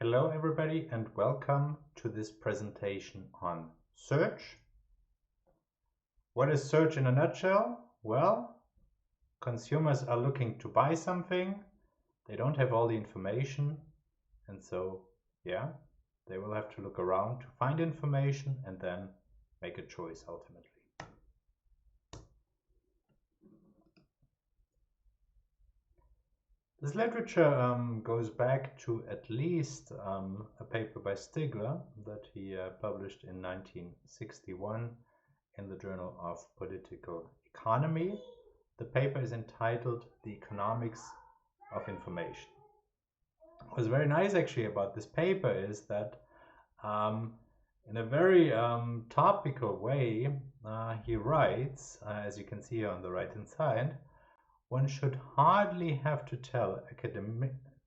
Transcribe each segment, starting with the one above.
Hello everybody and welcome to this presentation on search. What is search in a nutshell? Well, consumers are looking to buy something, they don't have all the information, and so they will have to look around to find information and then make a choice ultimately. This literature goes back to at least a paper by Stigler that he published in 1961 in the Journal of Political Economy. The paper is entitled The Economics of Information. What was very nice actually about this paper is that in a very topical way he writes, as you can see here on the right hand side, one should hardly have to tell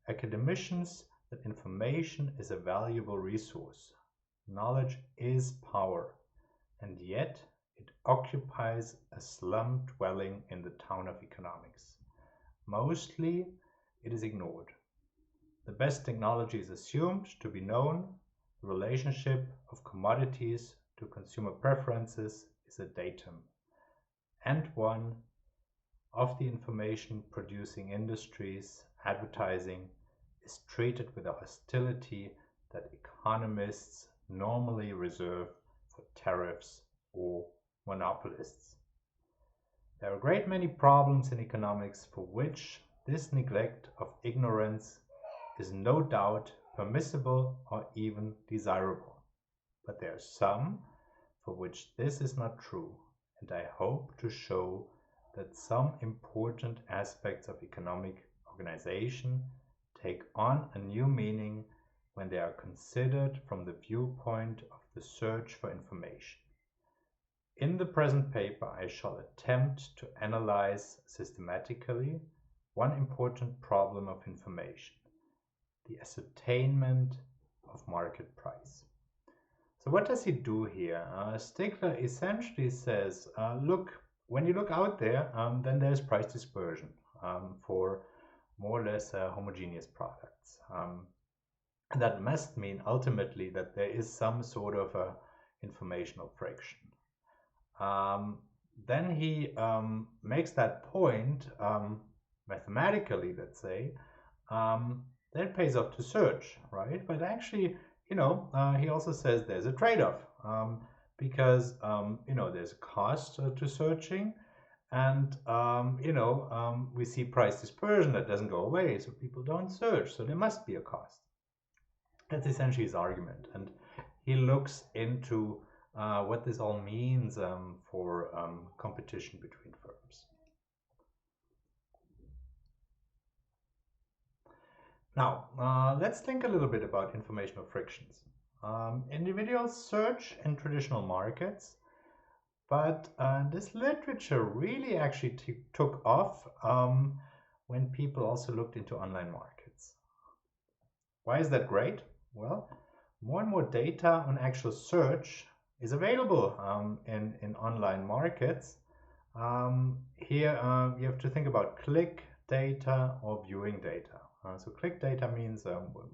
academicians that information is a valuable resource. Knowledge is power, and yet it occupies a slum dwelling in the town of economics. Mostly it is ignored. The best technology is assumed to be known. The relationship of commodities to consumer preferences is a datum, and one of the information producing industries, advertising, is treated with a hostility that economists normally reserve for tariffs or monopolists. There are a great many problems in economics for which this neglect of ignorance is no doubt permissible or even desirable. But there are some for which this is not true, and I hope to show that some important aspects of economic organization take on a new meaning when they are considered from the viewpoint of the search for information. In the present paper, I shall attempt to analyze systematically one important problem of information: the ascertainment of market price. So what does he do here? Stigler essentially says, look, when you look out there, then there's price dispersion for more or less homogeneous products. That must mean ultimately that there is some sort of a informational friction. Then he makes that point mathematically, let's say, that it pays off to search, right? But actually, he also says there's a trade-off. Because there's a cost to searching, and we see price dispersion that doesn't go away, so people don't search, so there must be a cost. That's essentially his argument, and he looks into what this all means for competition between firms. Now, let's think a little bit about informational frictions. Individuals search in traditional markets, but this literature really actually took off when people also looked into online markets. Why is that great? Well, more and more data on actual search is available in online markets. Here you have to think about click data or viewing data. So click data means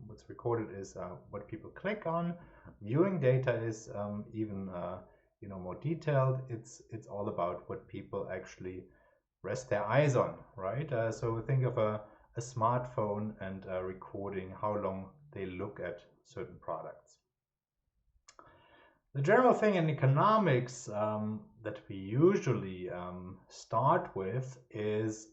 what's recorded is what people click on. Viewing data is even more detailed. It's all about what people actually rest their eyes on, right? So think of a smartphone and recording how long they look at certain products. The general thing in economics that we usually start with is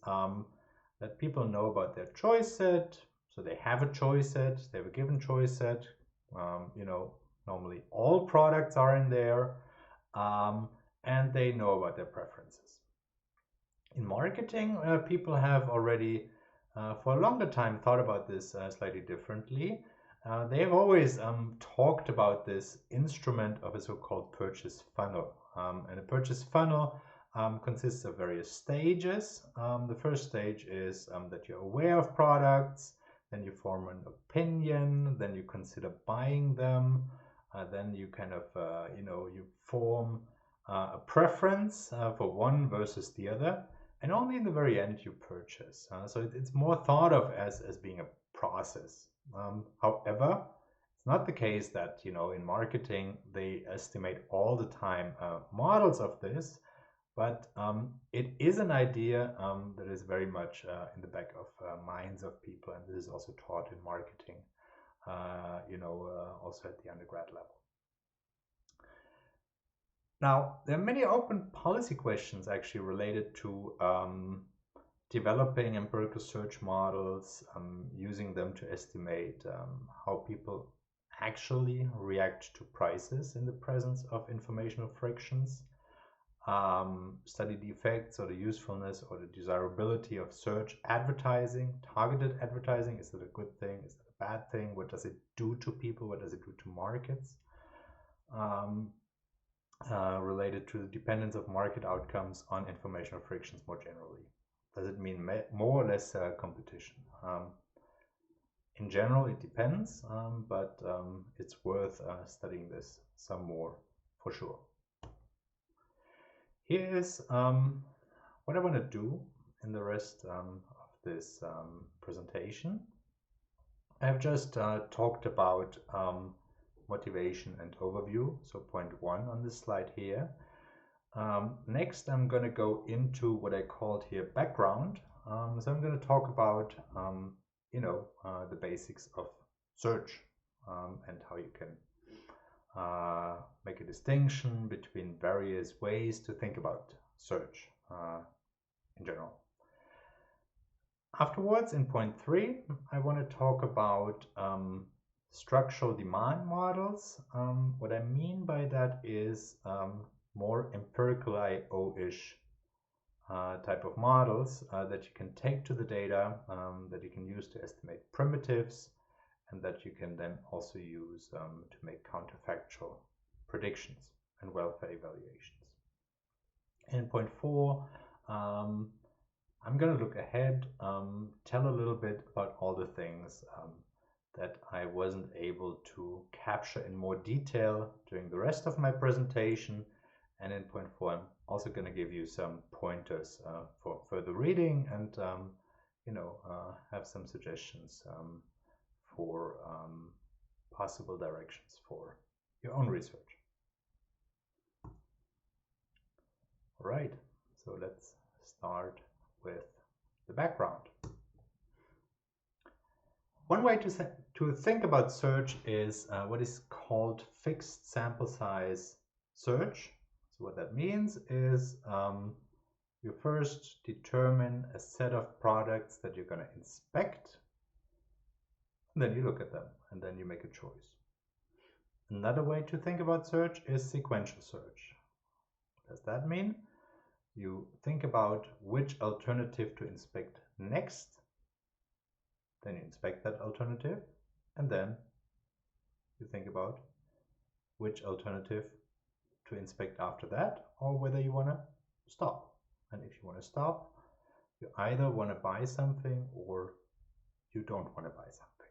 that people know about their choice set, so they have a choice set, they have a given choice set. Normally all products are in there, and they know about their preferences. In marketing, people have already for a longer time thought about this slightly differently. They have always talked about this instrument of a so-called purchase funnel, and a purchase funnel consists of various stages. The first stage is that you're aware of products, then you form an opinion, then you consider buying them, then you kind of, you form a preference for one versus the other, and only in the very end you purchase. So it's more thought of as being a process. However, It's not the case that, you know, in marketing they estimate all the time models of this, but it is an idea that is very much in the back of minds of people, and this is also taught in marketing, also at the undergrad level. Now, there are many open policy questions actually related to developing empirical search models, using them to estimate how people actually react to prices in the presence of informational frictions, study the effects or the usefulness or the desirability of search advertising, targeted advertising. Is it a good thing? Is it a bad thing? What does it do to people? What does it do to markets? Related to the dependence of market outcomes on informational frictions more generally. Does it mean more or less competition? In general, it depends, but it's worth studying this some more for sure. Here is what I want to do in the rest of this presentation. I've just talked about motivation and overview, so point 1 on this slide here. Next, I'm going to go into what I called here background. So I'm going to talk about, the basics of search and how you can make a distinction between various ways to think about search in general. Afterwards, in point 3, I want to talk about structural demand models. What I mean by that is more empirical IO-ish type of models that you can take to the data, that you can use to estimate primitives, and that you can then also use to make counterfactual predictions and welfare evaluations. In point 4, I'm going to look ahead, tell a little bit about all the things that I wasn't able to capture in more detail during the rest of my presentation. And in point 4, I'm also going to give you some pointers for further reading and, have some suggestions for possible directions for your own research. All right, so let's start with the background. One way to think about search is what is called fixed sample size search. So what that means is you first determine a set of products that you're going to inspect, and then you look at them, and then you make a choice. Another way to think about search is sequential search. What does that mean? You think about which alternative to inspect next, then you inspect that alternative, and then you think about which alternative to inspect after that, or whether you want to stop. And if you want to stop, you either want to buy something or you don't want to buy something.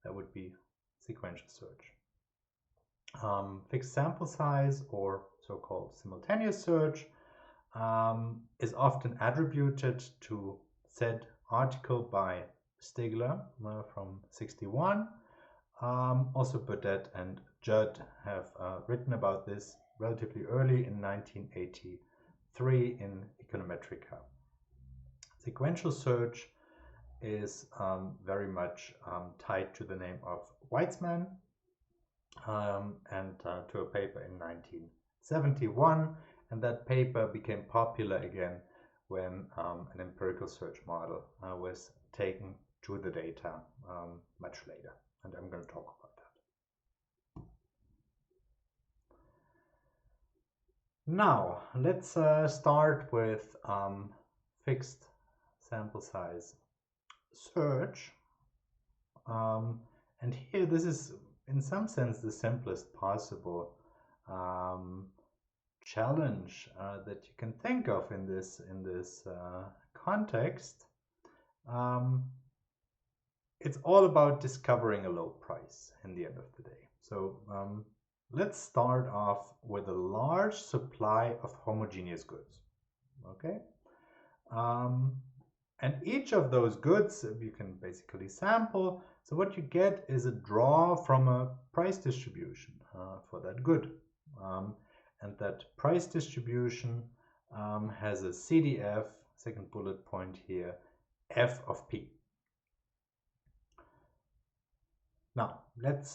That would be sequential search. Fixed sample size, or so-called simultaneous search, is often attributed to said article by Stigler from 61. Also Burdett and Judd have written about this relatively early in 1983 in Econometrica. Sequential search is very much tied to the name of Weitzman and to a paper in 1971, and that paper became popular again when an empirical search model was taken to the data much later, and I'm going to talk about that. Now, let's start with fixed sample size search. And here, this is in some sense the simplest possible challenge that you can think of in this context. It's all about discovering a low price in the end of the day. So let's start off with a large supply of homogeneous goods. Okay, And each of those goods you can basically sample. So what you get is a draw from a price distribution for that good. And that price distribution has a CDF, second bullet point here, F of P. Now, let's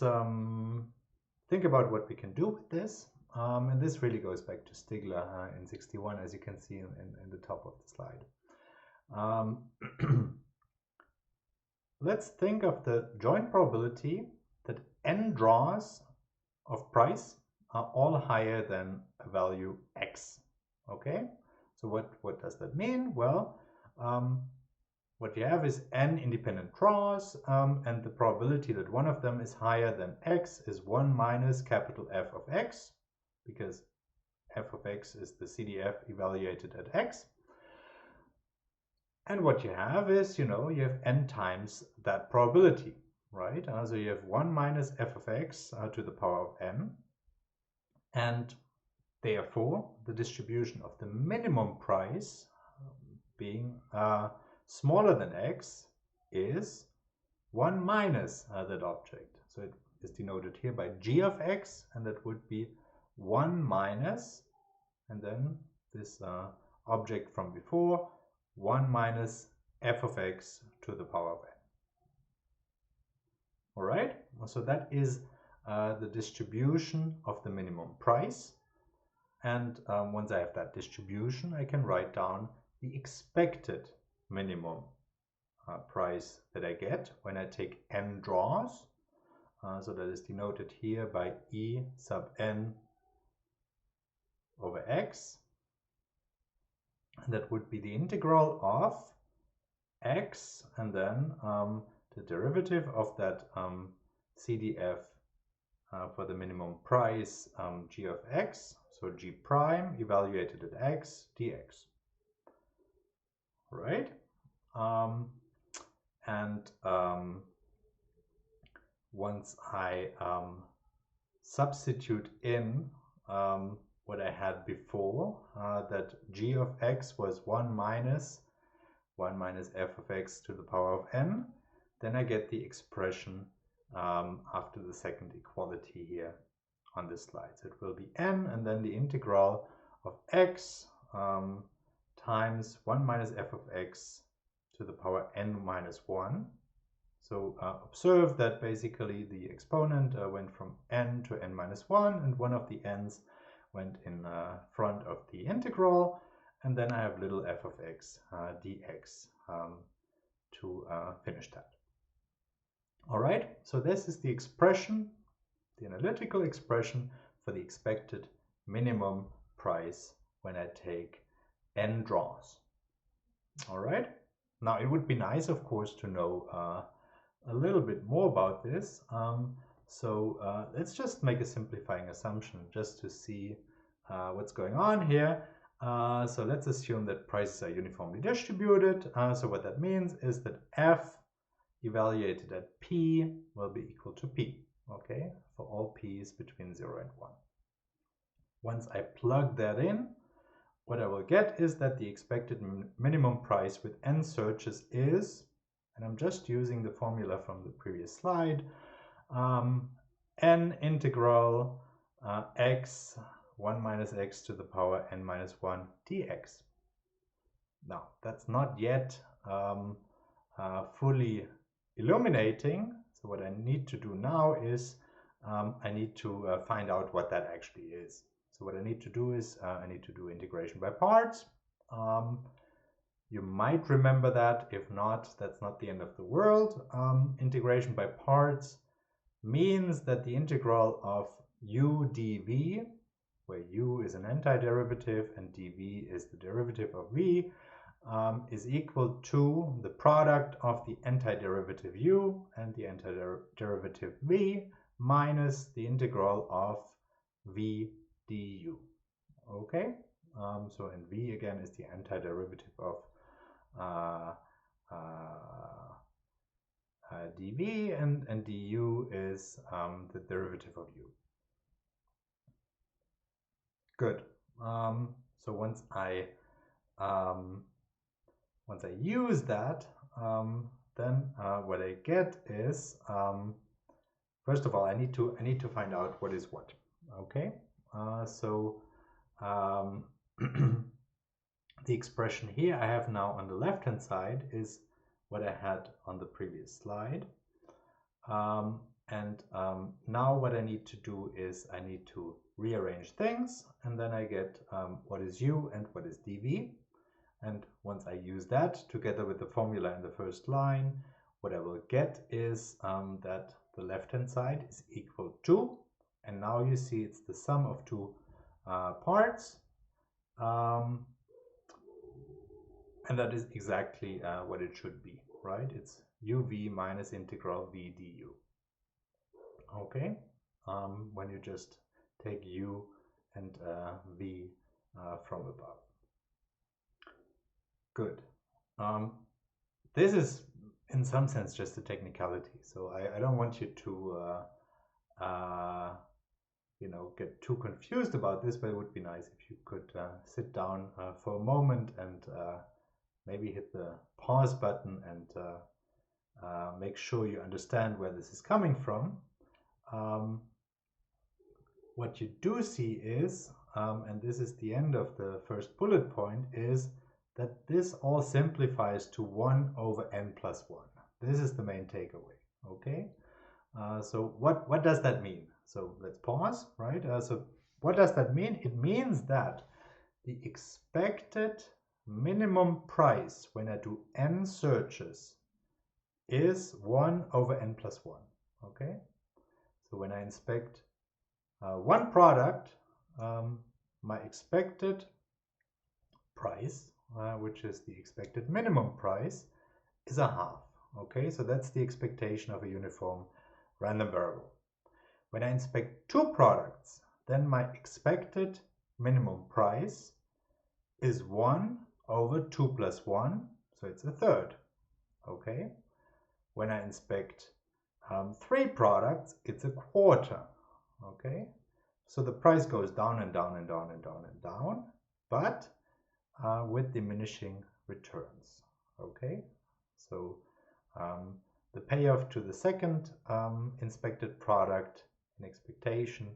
think about what we can do with this. And this really goes back to Stigler in 61, as you can see in the top of the slide. Let's think of the joint probability that n draws of price are all higher than a value x. Okay, so what does that mean? Well, what you have is n independent draws, and the probability that one of them is higher than x is 1 minus capital F of x, because f of x is the CDF evaluated at x. And what you have is, you have n times that probability, right? So you have 1 minus f of x to the power of n. And therefore, the distribution of the minimum price being smaller than x is 1 minus that object. So it is denoted here by g of x, and that would be 1 minus, and then this object from before, 1 minus f of x to the power of n. All right, so that is the distribution of the minimum price. And once I have that distribution, I can write down the expected minimum price that I get when I take n draws. So that is denoted here by E sub n over x. And that would be the integral of x and then the derivative of that CDF for the minimum price g of x, so g prime evaluated at x dx. Right? Once I substitute in what I had before, that g of x was 1 minus f of x to the power of n, then I get the expression after the second equality here on this slide. So it will be n and then the integral of x times 1 minus f of x to the power n minus 1. So observe that basically the exponent went from n to n minus 1, and one of the n's went in front of the integral, and then I have little f of x dx to finish that. All right, so this is the expression, the analytical expression for the expected minimum price when I take n draws. All right, now it would be nice, of course, to know a little bit more about this. So let's just make a simplifying assumption just to see what's going on here. So let's assume that prices are uniformly distributed. So what that means is that f evaluated at p will be equal to p, okay, for all p's between 0 and 1. Once I plug that in, what I will get is that the expected minimum price with n searches is, and I'm just using the formula from the previous slide, n integral x 1 minus x to the power n minus 1 dx. Now, that's not yet fully illuminating. So what I need to do now is I need to find out what that actually is. So what I need to do is I need to do integration by parts. You might remember that. If not, that's not the end of the world. Integration by parts means that the integral of u dv, where u is an antiderivative and dv is the derivative of v, is equal to the product of the antiderivative u and the antiderivative v minus the integral of v du. Okay, so and v again is the antiderivative of dv, and du is the derivative of u. Good. So once once I use that, then what I get is, first of all, I need to find out what is what. Okay, so the expression here I have now on the left hand side is what I had on the previous slide. Now what I need to do is I need to rearrange things, and then I get what is u and what is dv. And once I use that together with the formula in the first line, what I will get is that the left hand side is equal to, and now you see it's the sum of two parts, and that is exactly what it should be, right? It's uv minus integral v du. Okay, when you just take u and v from above. Good. This is in some sense just a technicality, so I don't want you to you know, get too confused about this, but it would be nice if you could sit down for a moment and maybe hit the pause button and make sure you understand where this is coming from. What you do see is, and this is the end of the first bullet point, is that this all simplifies to 1 over n plus 1. This is the main takeaway, okay? So what does that mean? So let's pause, right? So what does that mean? It means that the expected minimum price when I do n searches is 1 over n plus 1, okay? So when I inspect one product, my expected price, which is the expected minimum price, is a half. Okay, so that's the expectation of a uniform random variable. When I inspect two products, then my expected minimum price is 1 over 2 plus 1, so it's a third. Okay, when I inspect 3 products, it's a quarter. Okay, so the price goes down and down and down and down and down, but with diminishing returns. Okay, so the payoff to the second inspected product in expectation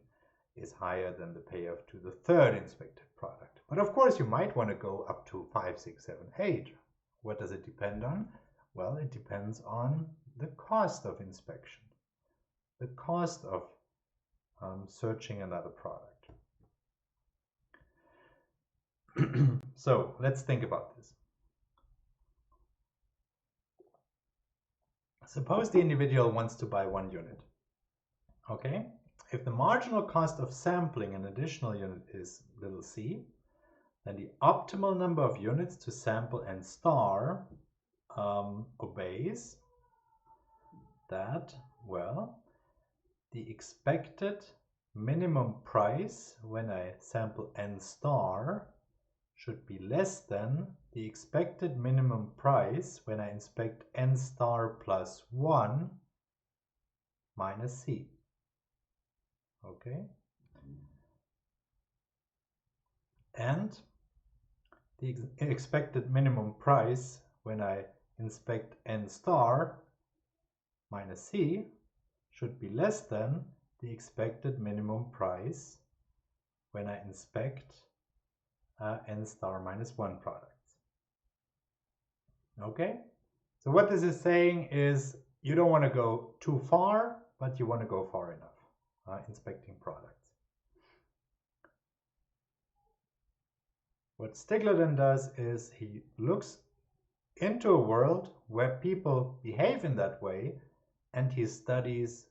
is higher than the payoff to the third inspected product. But of course you might want to go up to 5, 6, 7, 8. What does it depend on? Well, it depends on the cost of inspection, the cost of searching another product. So let's think about this. Suppose the individual wants to buy 1 unit. Okay, if the marginal cost of sampling an additional unit is little c, then the optimal number of units to sample n star obeys that, well, the expected minimum price when I sample n star should be less than the expected minimum price when I inspect n star plus 1 minus c. Okay, and the expected minimum price when I inspect n star minus c should be less than the expected minimum price when I inspect n star minus 1 products. Okay, so what this is saying is you don't want to go too far, but you want to go far enough inspecting products. What Stigler then does is he looks into a world where people behave in that way, and he studies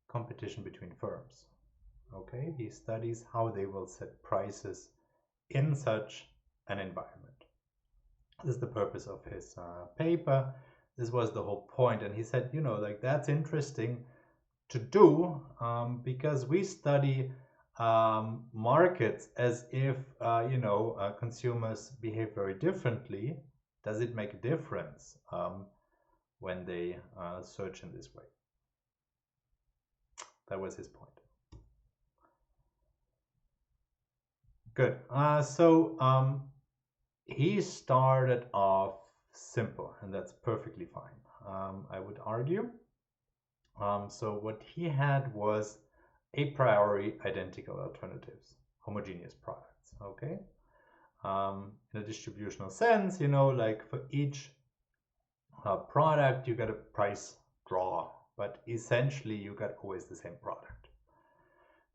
competition between firms. Okay, he studies how they will set prices in such an environment. This is the purpose of his paper. This was the whole point, and he said, you know, like, that's interesting to do because we study markets as if you know, consumers behave very differently. Does it make a difference when they search in this way? That was his point. Good. So he started off simple, and that's perfectly fine, I would argue. So what he had was a priori identical alternatives, homogeneous products, okay? In a distributional sense, you know, like for each product, you get a price draw, but essentially you get always the same product.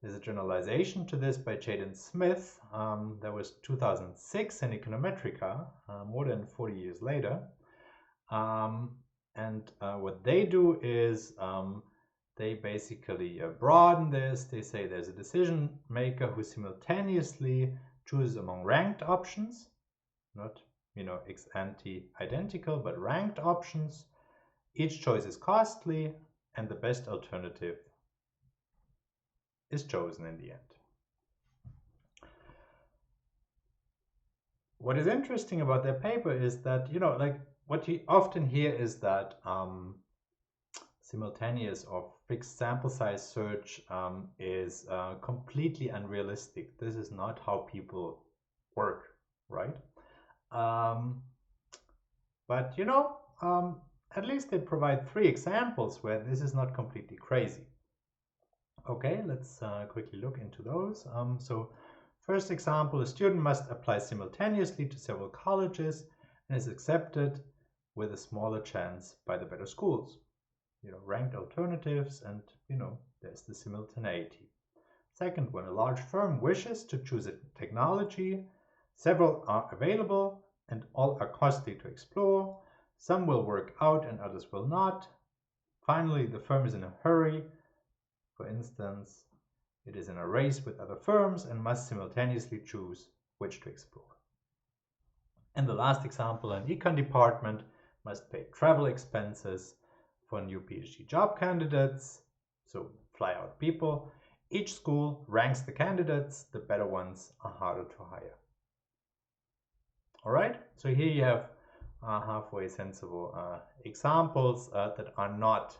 There's a generalization to this by Jaden Smith. That was 2006 in Econometrica, more than 40 years later. What they do is they basically broaden this. They say there's a decision maker who simultaneously chooses among ranked options, not, you know, ex ante identical, but ranked options. Each choice is costly, and the best alternative is chosen in the end. What is interesting about their paper is that, you know, like what you often hear is that simultaneous or fixed sample size search is completely unrealistic. This is not how people work, right? But you know, at least they provide 3 examples where this is not completely crazy. Okay, let's quickly look into those. So first example, a student must apply simultaneously to several colleges and is accepted with a smaller chance by the better schools. You know, ranked alternatives, and you know, there's the simultaneity. Second, when a large firm wishes to choose a technology, several are available and all are costly to explore. Some will work out and others will not. Finally, the firm is in a hurry. For instance, it is in a race with other firms and must simultaneously choose which to explore. And the last example, an econ department must pay travel expenses for new PhD job candidates, so fly out people. Each school ranks the candidates, the better ones are harder to hire. All right, so here you have halfway sensible examples that are not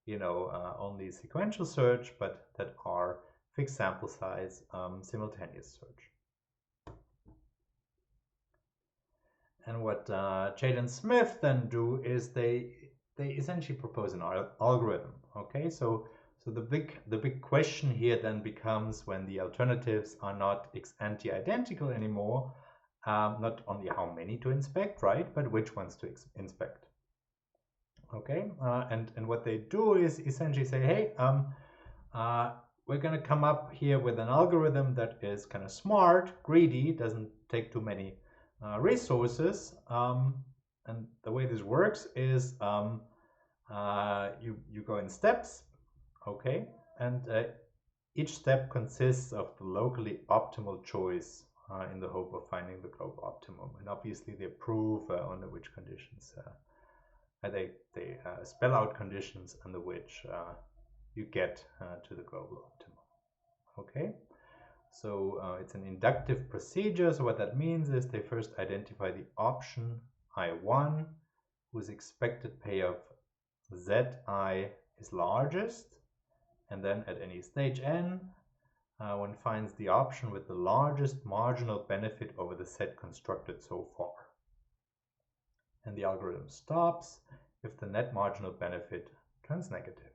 you know, only sequential search, but that are fixed sample size simultaneous search. And what Jaden Smith then do is they essentially propose an algorithm. Okay, so the big question here then becomes, when the alternatives are not ex ante identical anymore, not only how many to inspect, right, but which ones to inspect. Okay, and what they do is essentially say, hey, we're going to come up here with an algorithm that is kind of smart, greedy, doesn't take too many resources, and the way this works is you go in steps, okay, and each step consists of the locally optimal choice in the hope of finding the global optimum, and obviously they prove under which conditions they spell out conditions under which you get to the global optimum. Okay, so it's an inductive procedure. So what that means is they first identify the option I1 whose expected payoff Zi is largest, and then at any stage n one finds the option with the largest marginal benefit over the set constructed so far. And the algorithm stops if the net marginal benefit turns negative.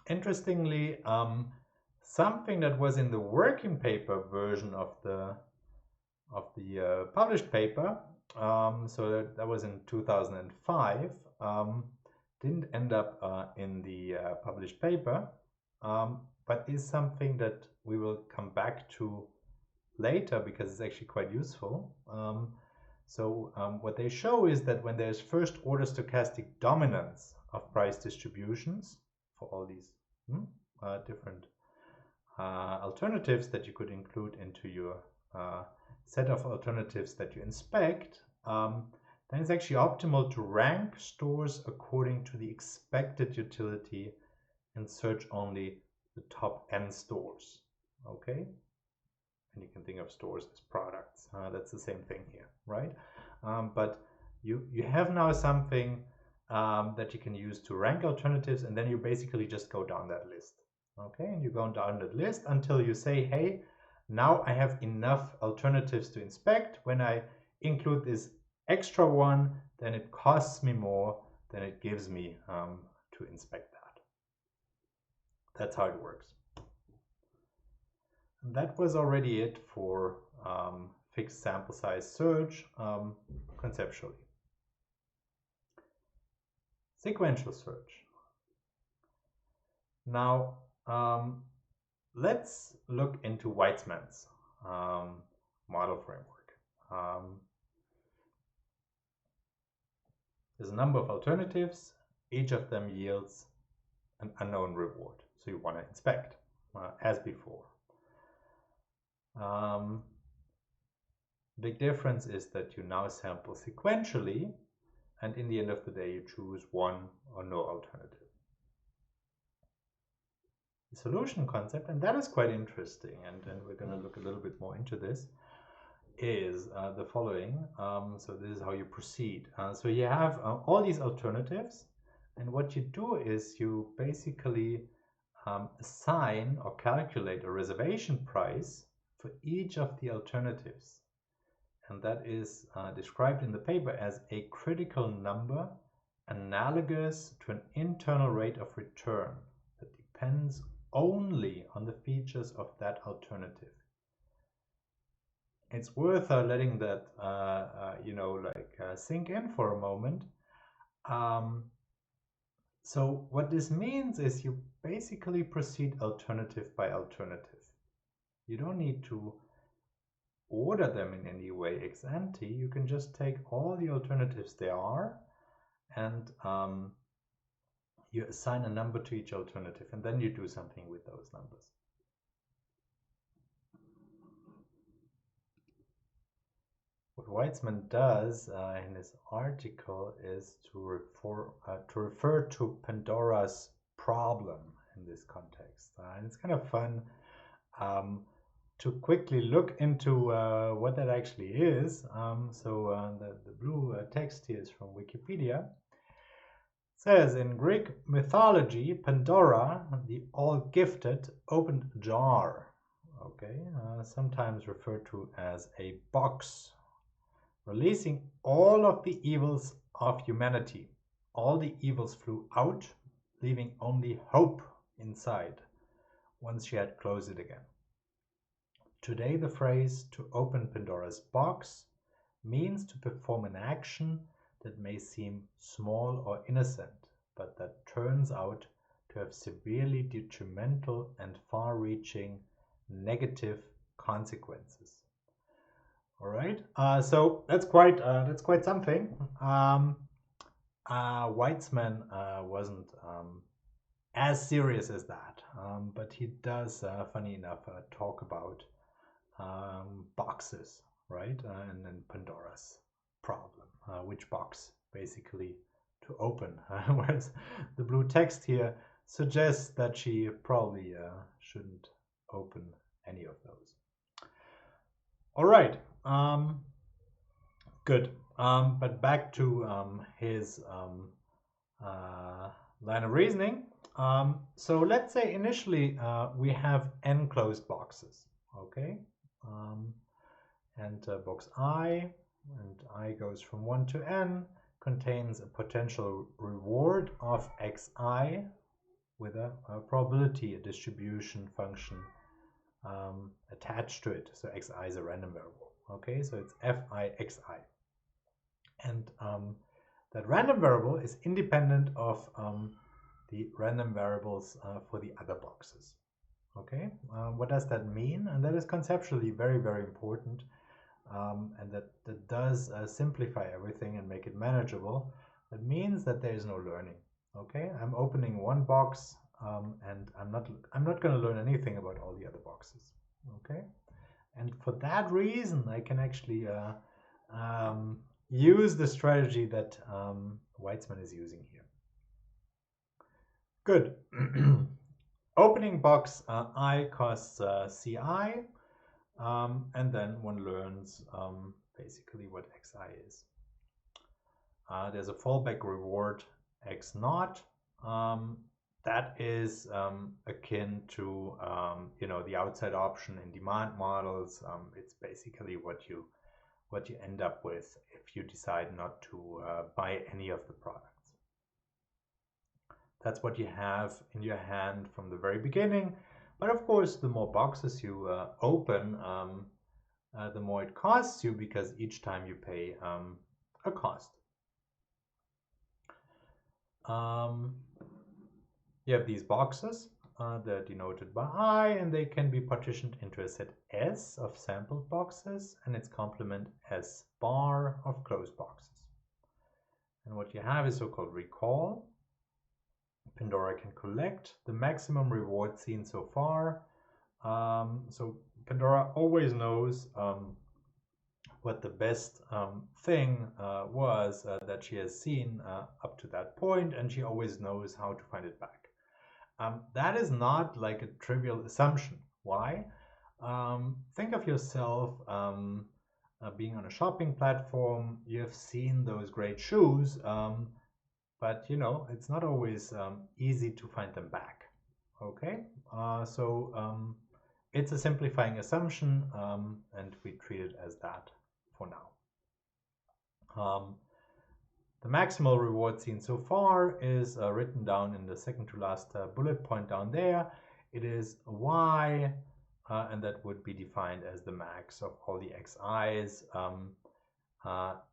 Interestingly, something that was in the working paper version of the published paper, so that was in 2005, didn't end up in the published paper, but is something that we will come back to later because it's actually quite useful. What they show is that when there's first order stochastic dominance of price distributions for all these different alternatives that you could include into your set of alternatives that you inspect, then it's actually optimal to rank stores according to the expected utility and search only the top n stores. Okay, and you can think of stores as products. That's the same thing here, right? But you have now something that you can use to rank alternatives, and then you basically just go down that list. Okay, and you go down that list until you say, hey, now I have enough alternatives to inspect. When I include this extra one, then it costs me more than it gives me to inspect that. That's how it works. And that was already it for fixed sample size search conceptually. Sequential search. Now, let's look into Weitzman's model framework. There's a number of alternatives. Each of them yields an unknown reward. So you want to inspect, as before. Big difference is that you now sample sequentially, and in the end of the day, you choose one or no alternative. The solution concept, and that is quite interesting, and we're going to look a little bit more into this, is the following. So this is how you proceed. So you have all these alternatives, and what you do is you basically assign or calculate a reservation price for each of the alternatives. And that is described in the paper as a critical number analogous to an internal rate of return that depends only on the features of that alternative. It's worth letting that sink in for a moment. So what this means is you basically proceed alternative by alternative. You don't need to order them in any way ex ante. You can just take all the alternatives there are and you assign a number to each alternative, and then you do something with those numbers. What Weitzman does in his article is to refer to Pandora's problem in this context. And it's kind of fun to quickly look into what that actually is. The blue text here is from Wikipedia. It says, in Greek mythology, Pandora, the all-gifted, opened a jar, sometimes referred to as a box, releasing all of the evils of humanity. All the evils flew out, leaving only hope inside, once she had closed it again. Today, the phrase "to open Pandora's box" means to perform an action that may seem small or innocent, but that turns out to have severely detrimental and far-reaching negative consequences. All right, so that's quite something. Weitzman wasn't as serious as that, but he does, funny enough, talk about boxes, right? And then Pandora's problem, which box basically to open, whereas the blue text here suggests that she probably shouldn't open any of those. All right, good. But back to his line of reasoning. So let's say initially we have n closed boxes, okay? And box I, and I goes from 1 to n, contains a potential reward of xi with a probability distribution function attached to it. So xi is a random variable. Okay, so it's fi xi. And that random variable is independent of the random variables for the other boxes. Okay, what does that mean? And that is conceptually very, very important. And that does simplify everything and make it manageable. That means that there is no learning. Okay, I'm opening one box and I'm not going to learn anything about all the other boxes. Okay, and for that reason, I can actually use the strategy that Weitzman is using here. Good. Opening box I costs Ci, and then one learns basically what Xi is. There's a fallback reward X naught. That is akin to the outside option in demand models. It's basically what you what you end up with if you decide not to buy any of the products. That's what you have in your hand from the very beginning. But of course, the more boxes you open, the more it costs you, because each time you pay a cost. You have these boxes. They're denoted by I, and they can be partitioned into a set S of sampled boxes and its complement S bar of closed boxes. And what you have is so-called recall. Pandora can collect the maximum reward seen so far. So Pandora always knows what the best thing was that she has seen up to that point, and she always knows how to find it back. That is not like a trivial assumption. Why? Think of yourself being on a shopping platform. You have seen those great shoes, but you know, it's not always easy to find them back. Okay, so it's a simplifying assumption, and we treat it as that for now. The maximal reward seen so far is written down in the second to last bullet point down there. It is y, and that would be defined as the max of all the xi's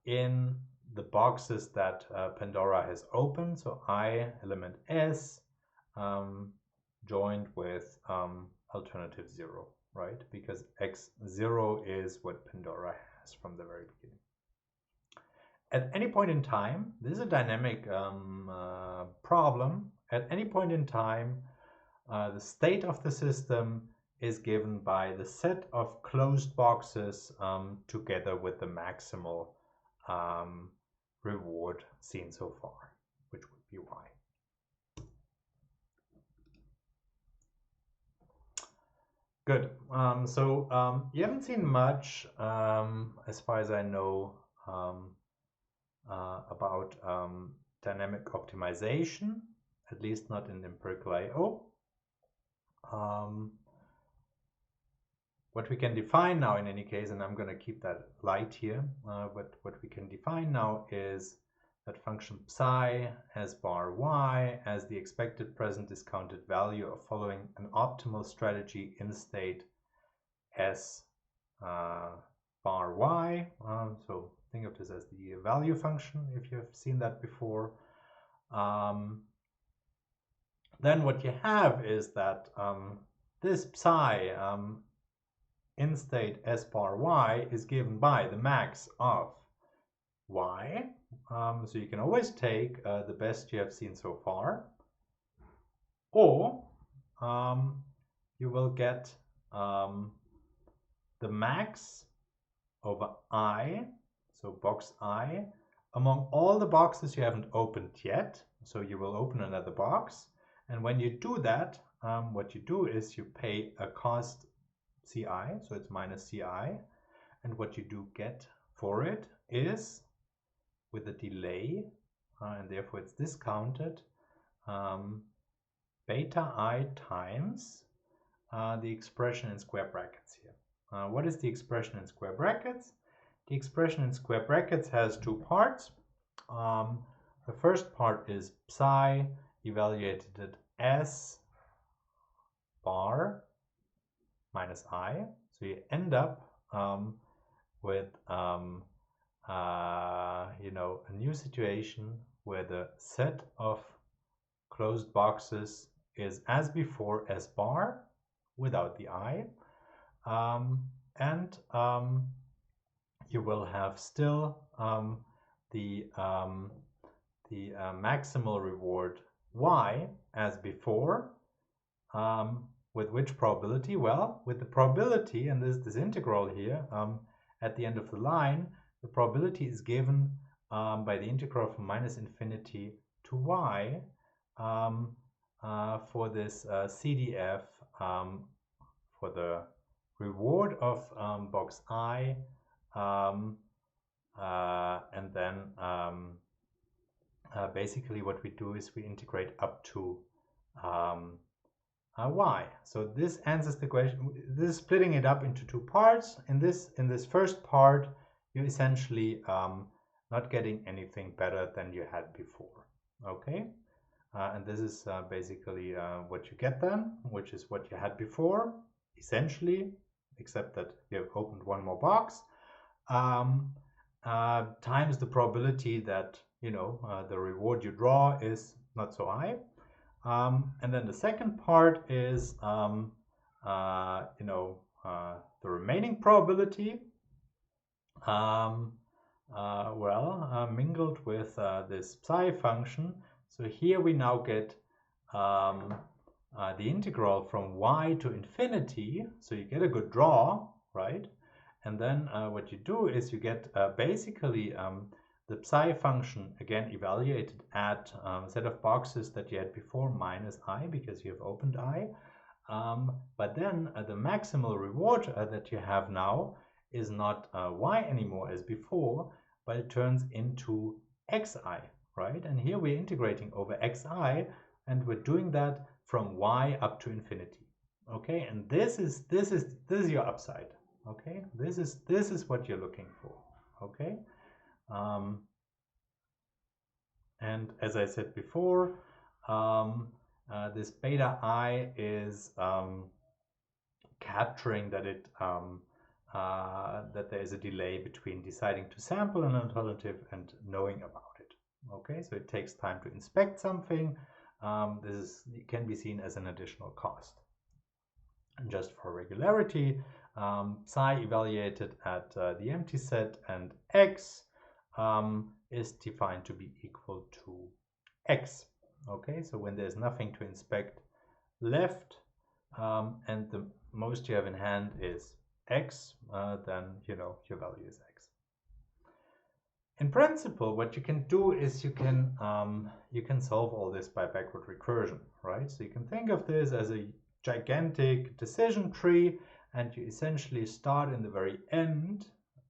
in the boxes that Pandora has opened. So I element S joined with alternative 0, right? Because x0 is what Pandora has from the very beginning. At any point in time, this is a dynamic problem. At any point in time, the state of the system is given by the set of closed boxes together with the maximal reward seen so far, which would be y. Good. So you haven't seen much, as far as I know, about dynamic optimization, at least not in Empirical IO. What we can define now in any case, and I'm going to keep that light here, but what we can define now is that function psi has bar y as the expected present discounted value of following an optimal strategy in state s bar y. So think of this as the value function, if you have seen that before. Then what you have is that this psi in state s bar y is given by the max of y. So you can always take the best you have seen so far, or you will get the max over I, so box I, among all the boxes you haven't opened yet. So you will open another box, and when you do that, what you do is you pay a cost ci, so it's minus ci, and what you do get for it is, with a delay, and therefore it's discounted, beta I times the expression in square brackets here. What is the expression in square brackets? The expression in square brackets has two parts. The first part is psi evaluated at s bar minus I. So you end up with you know, a new situation where the set of closed boxes is as before s bar without the I, and you will have still the maximal reward y as before. With which probability? Well, with the probability, and this integral here at the end of the line, the probability is given by the integral from minus infinity to y for this CDF for the reward of box I, and then basically what we do is we integrate up to y. So this answers the question. This is splitting it up into two parts. In this first part, you're essentially not getting anything better than you had before. Okay, and this is basically what you get then, which is what you had before, essentially, except that you have opened one more box, times the probability that the reward you draw is not so high. And then the second part is the remaining probability, mingled with this psi function. So here we now get the integral from y to infinity. So you get a good draw, right? And then what you do is you get basically the psi function again evaluated at a set of boxes that you had before minus I, because you have opened I. But then the maximal reward that you have now is not y anymore as before, but it turns into xi, right? And here we're integrating over xi, and we're doing that from y up to infinity. Okay, and this is your upside. Okay, this is what you're looking for. Okay, and as I said before, this beta I is capturing that that there is a delay between deciding to sample an alternative and knowing about it. Okay, so it takes time to inspect something. This can be seen as an additional cost. And just for regularity, psi evaluated at the empty set and x is defined to be equal to x. Okay, so when there's nothing to inspect left and the most you have in hand is x, then your value is x. In principle, what you can do is you can solve all this by backward recursion, right? So you can think of this as a gigantic decision tree, and you essentially start in the very end,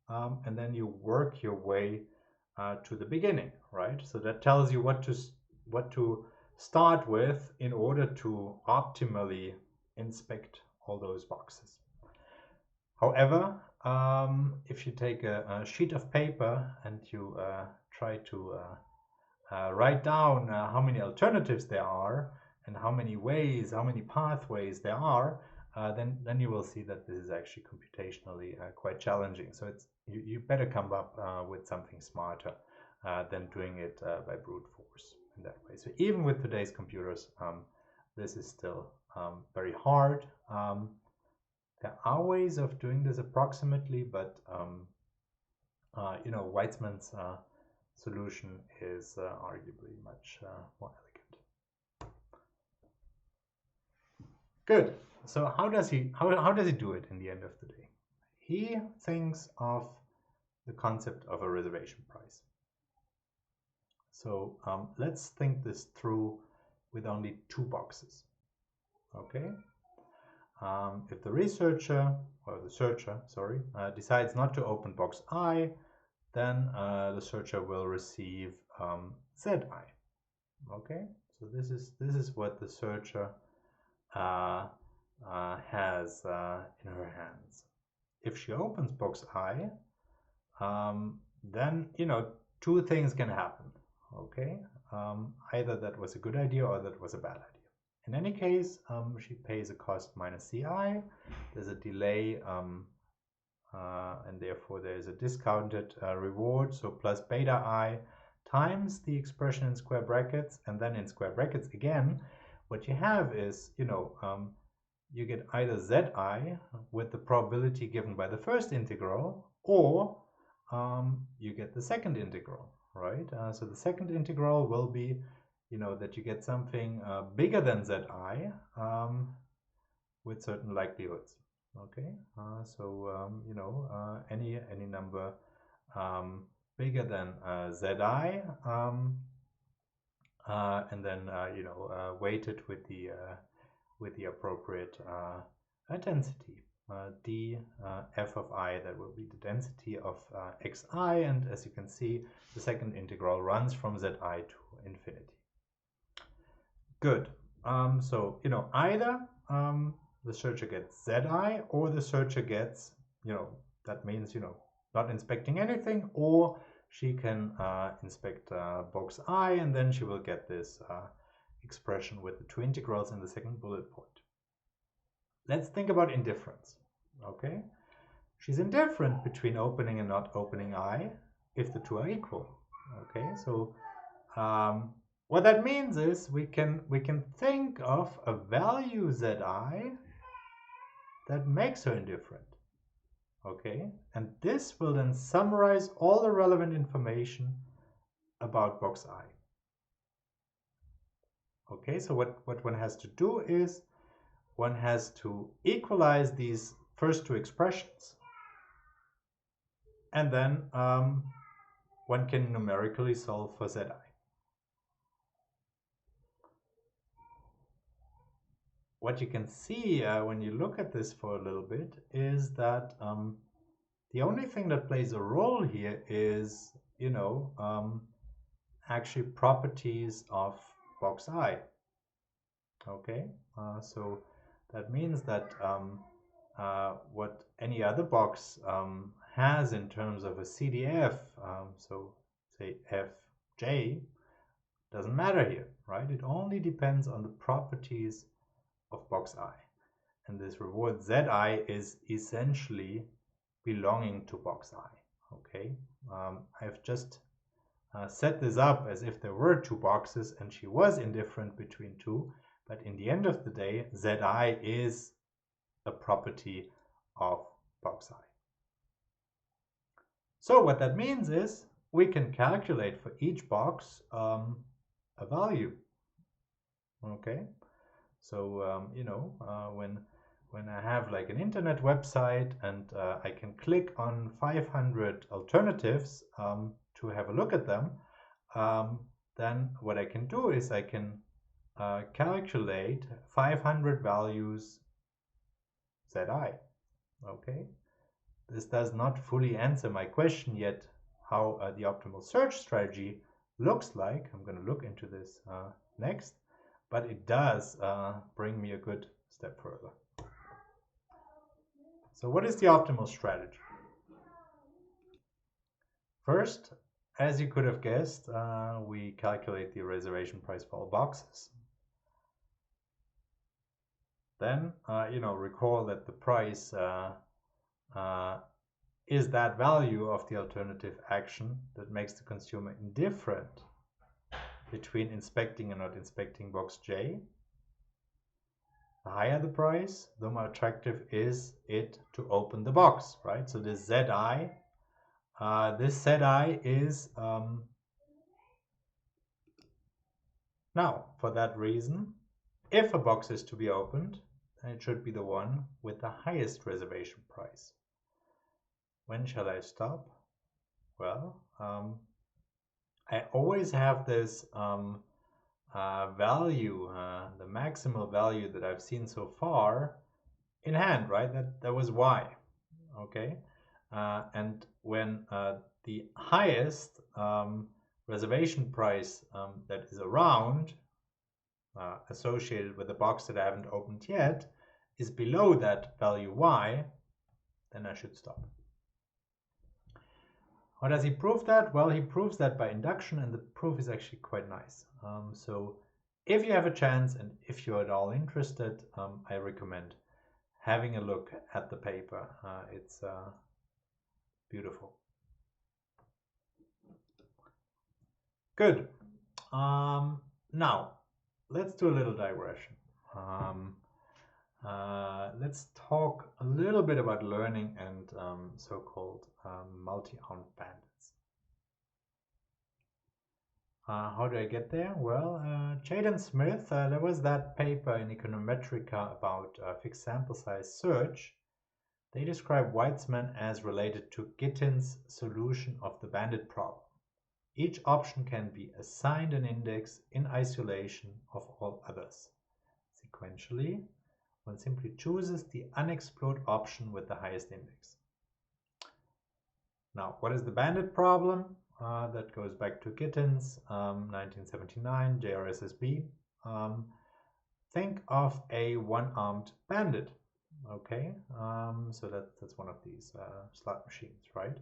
and then you work your way to the beginning, right? So that tells you what to start with in order to optimally inspect all those boxes. However, if you take a sheet of paper and you try to write down how many alternatives there are and how many ways, how many pathways there are, then you will see that this is actually computationally quite challenging. So you better come up with something smarter than doing it by brute force in that way. So even with today's computers, this is still very hard. There are ways of doing this approximately, but Weitzman's solution is arguably much more elegant. Good. So how does he do it in the end of the day? He thinks of the concept of a reservation price. So let's think this through with only two boxes. Okay. If the researcher, or the searcher, sorry, decides not to open box I, then the searcher will receive Zi. Okay, so this is what the searcher has in her hands. If she opens box I, then two things can happen. Okay, either that was a good idea or that was a bad idea. In any case, she pays a cost minus Ci. There's a delay, and therefore there is a discounted reward. So plus beta I times the expression in square brackets, and then in square brackets again, what you have is, you get either Zi with the probability given by the first integral, or you get the second integral, right? So the second integral will be that you get something bigger than Zi with certain likelihoods. Okay, so any number bigger than Zi, and then weighted with the appropriate density. D f of I, that will be the density of xi, and as you can see, the second integral runs from Zi to infinity. Good. So either the searcher gets Zi, or the searcher gets that means not inspecting anything, or she can inspect box I, and then she will get this expression with the two integrals in the second bullet point. Let's think about indifference. Okay, she's indifferent between opening and not opening I if the two are equal. Okay, so what that means is we can think of a value zi that makes her indifferent. Okay, and this will then summarize all the relevant information about box I. Okay, so what one has to do is one has to equalize these first two expressions, and then one can numerically solve for zi. What you can see when you look at this for a little bit is that the only thing that plays a role here is, you know, actually properties of box I. Okay, so that means that what any other box has in terms of a CDF, so say Fj, doesn't matter here, right? It only depends on the properties of box I. And this reward zi is essentially belonging to box I. Okay, I've just set this up as if there were two boxes and she was indifferent between two, but in the end of the day, zi is a property of box I. So what that means is we can calculate for each box a value. Okay, so you know, when I have like an internet website and I can click on 500 alternatives to have a look at them, then what I can do is I can calculate 500 values zi. Okay, this does not fully answer my question yet how the optimal search strategy looks like. I'm going to look into this next, but it does bring me a good step further. So what is the optimal strategy? First, as you could have guessed, we calculate the reservation price for all boxes. Then, you know, recall that the price is that value of the alternative action that makes the consumer indifferent between inspecting and not inspecting box J. The higher the price, the more attractive is it to open the box, right? So this zi, is now, for that reason, if a box is to be opened, then it should be the one with the highest reservation price. When shall I stop? Well, I always have this value, the maximal value that I've seen so far in hand, right? That was y, okay? And when the highest reservation price that is around, associated with the box that I haven't opened yet, is below that value y, then I should stop. How does he prove that? Well, he proves that by induction, and the proof is actually quite nice. So if you have a chance and if you're at all interested, I recommend having a look at the paper. It's beautiful. Good. Now, let's do a little digression. Let's talk a little bit about learning and so-called multi-owned bandits. How do I get there? Well, Chade and Smith, there was that paper in Econometrica about fixed sample size search. They describe Weitzman as related to Gittin's solution of the bandit problem. Each option can be assigned an index in isolation of all others. Sequentially, one simply chooses the unexplored option with the highest index. Now, what is the bandit problem? That goes back to Gittin's 1979 JRSSB. Think of a one-armed bandit. Okay, so that's one of these slot machines, right?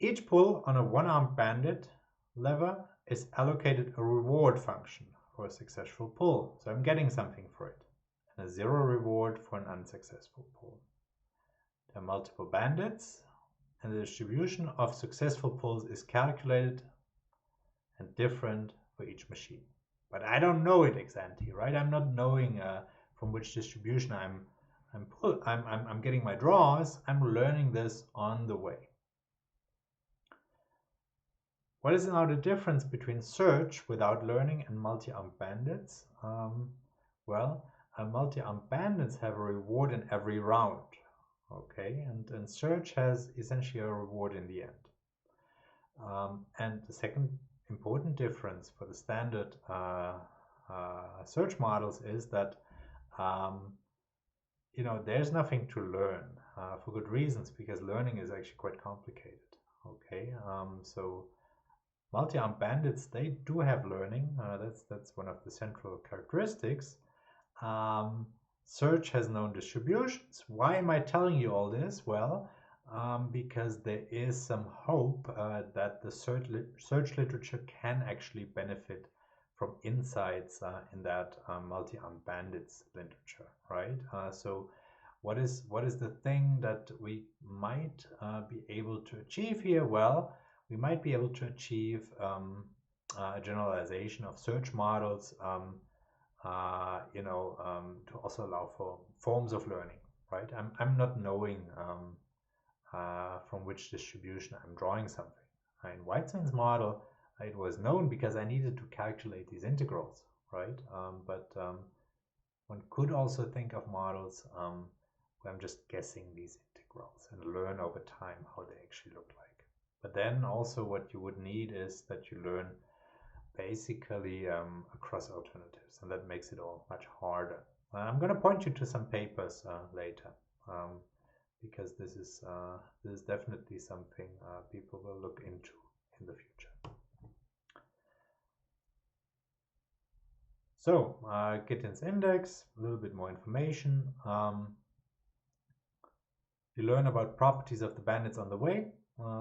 Each pull on a one-armed bandit lever is allocated a reward function for a successful pull. So I'm getting something for it. And a 0 reward for an unsuccessful pull. There are multiple bandits, and the distribution of successful pulls is calculated and different for each machine. But I don't know it ex ante, right? I'm not knowing from which distribution I'm getting my draws. I'm learning this on the way. What is now the difference between search without learning and multi-armed bandits? Well, multi-armed bandits have a reward in every round, okay, and search has essentially a reward in the end. And the second important difference for the standard search models is that there's nothing to learn for good reasons, because learning is actually quite complicated. Okay, so multi-armed bandits, they do have learning. That's one of the central characteristics. Search has known distributions. Why am I telling you all this? Well, because there is some hope that the search literature can actually benefit from insights in that multi-armed bandits literature, right? So what is the thing that we might be able to achieve here? Well, we might be able to achieve a generalization of search models to also allow for forms of learning, right? I'm not knowing from which distribution I'm drawing something. In Weizmann's model, it was known because I needed to calculate these integrals, right? But one could also think of models where I'm just guessing these integrals and learn over time how they actually look like. But then also what you would need is that you learn basically across alternatives, and that makes it all much harder. I'm going to point you to some papers later, because this is definitely something people will look into in the future. So Gittin's index, a little bit more information. You learn about properties of the bandits on the way.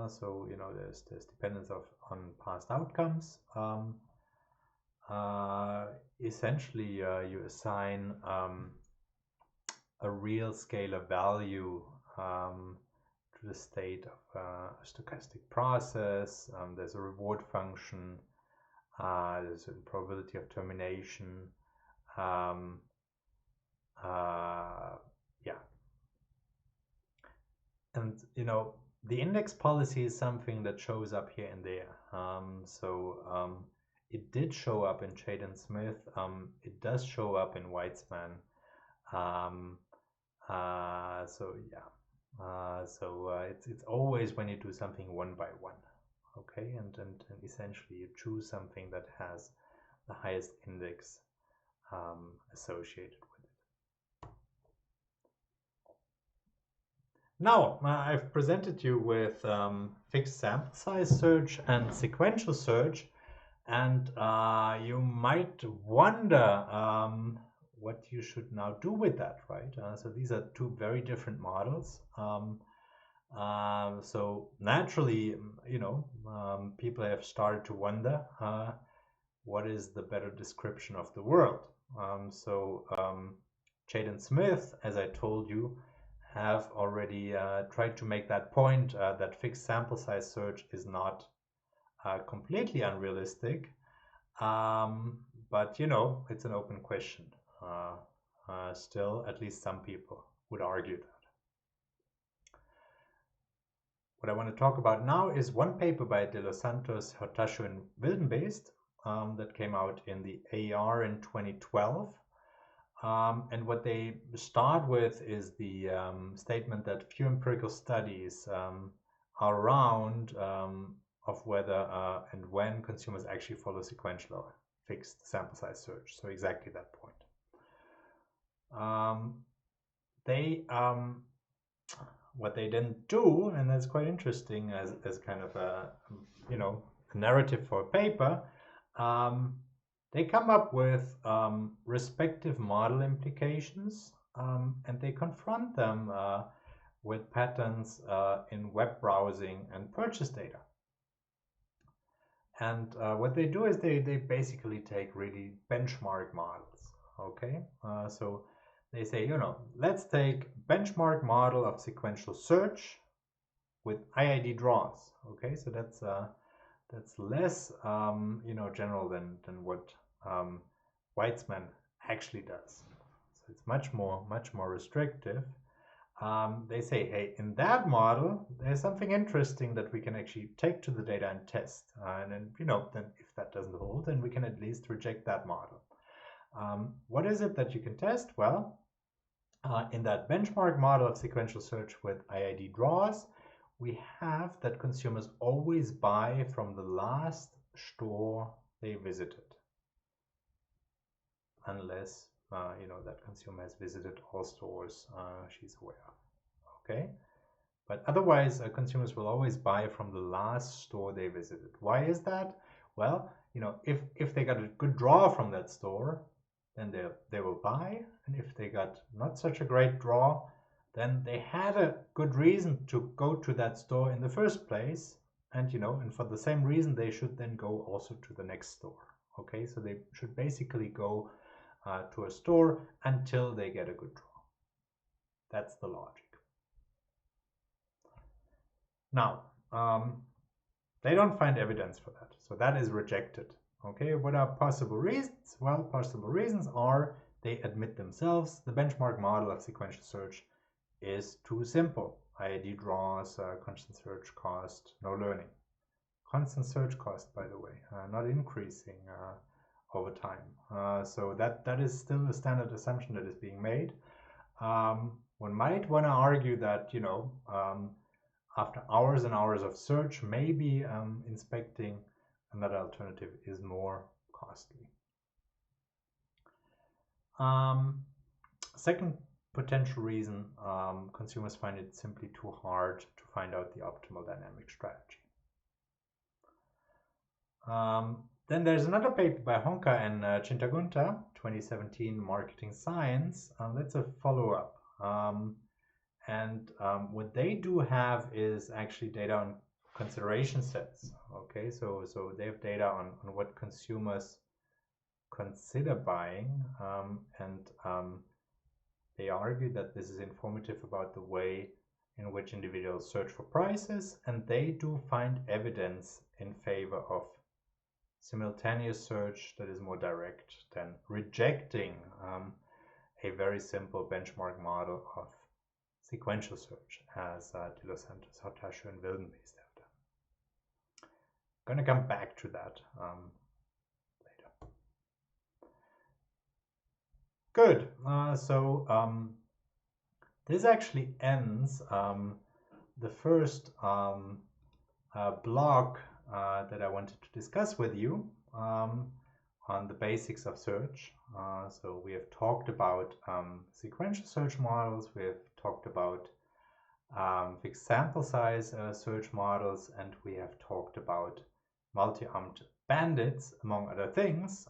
So there's dependence on past outcomes. Essentially, you assign a real scalar value to the state of a stochastic process. There's a reward function. There's a probability of termination. Yeah. And the index policy is something that shows up here and there. It did show up in Chait Smith. It does show up in Weizmann. It's always when you do something one by one, okay, and essentially you choose something that has the highest index associated with it. Now I've presented you with fixed sample size search and sequential search, and you might wonder what you should now do with that, right? So these are two very different models. So naturally, people have started to wonder what is the better description of the world. Chait and Smith, as I told you, have already tried to make that point that fixed sample size search is not completely unrealistic, but it's an open question. Still, at least some people would argue that. What I want to talk about now is one paper by De Los Santos, Hortasio, and Wildenbeest that came out in the AR in 2012. And what they start with is the statement that few empirical studies are around of whether and when consumers actually follow sequential or fixed sample size search. So exactly that point. What they didn't do, and that's quite interesting as kind of a narrative for a paper, they come up with respective model implications, and they confront them with patterns in web browsing and purchase data. And what they do is they basically take really benchmark models. Okay, so they say, let's take benchmark model of sequential search with IID draws. Okay, so that's less general than what Weitzman actually does. So it's much more restrictive. They say, hey, in that model, there's something interesting that we can actually take to the data and test. And then, then if that doesn't hold, then we can at least reject that model. What is it that you can test? Well, in that benchmark model of sequential search with IID draws, we have that consumers always buy from the last store they visited, unless that consumer has visited all stores she's aware of. Okay, but otherwise consumers will always buy from the last store they visited. Why is that? Well, if they got a good draw from that store, then they will buy, and if they got not such a great draw, then they had a good reason to go to that store in the first place, and and for the same reason they should then go also to the next store. Okay, so they should basically go to a store until they get a good draw. That's the logic. Now, they don't find evidence for that, so that is rejected. Okay, what are possible reasons? Well, possible reasons are they admit themselves the benchmark model of sequential search is too simple. IID draws, constant search cost, no learning. Constant search cost, by the way, not increasing over time. So that is still the standard assumption that is being made. One might want to argue that, after hours and hours of search, maybe inspecting another alternative is more costly. Second potential reason, consumers find it simply too hard to find out the optimal dynamic strategy. Then there's another paper by Honka and Chintagunta, 2017, Marketing Science. That's a follow-up. And what they do have is actually data on consideration sets. Okay, so they have data on what consumers consider buying, and they argue that this is informative about the way in which individuals search for prices, and they do find evidence in favor of simultaneous search that is more direct than rejecting a very simple benchmark model of sequential search, as De Los Santos, Hortasio, and Wildenbeest have done. I'm going to come back to that later. Good. So this actually ends the first block that I wanted to discuss with you on the basics of search. So we have talked about sequential search models, we have talked about fixed sample size search models, and we have talked about multi-opt bandits, among other things.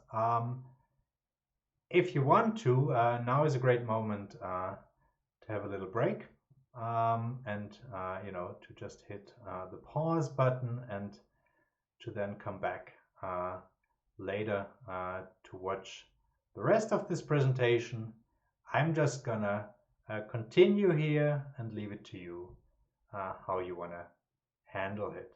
If you want to, now is a great moment to have a little break and to just hit the pause button and to then come back later to watch the rest of this presentation. I'm just gonna continue here and leave it to you how you want to handle it.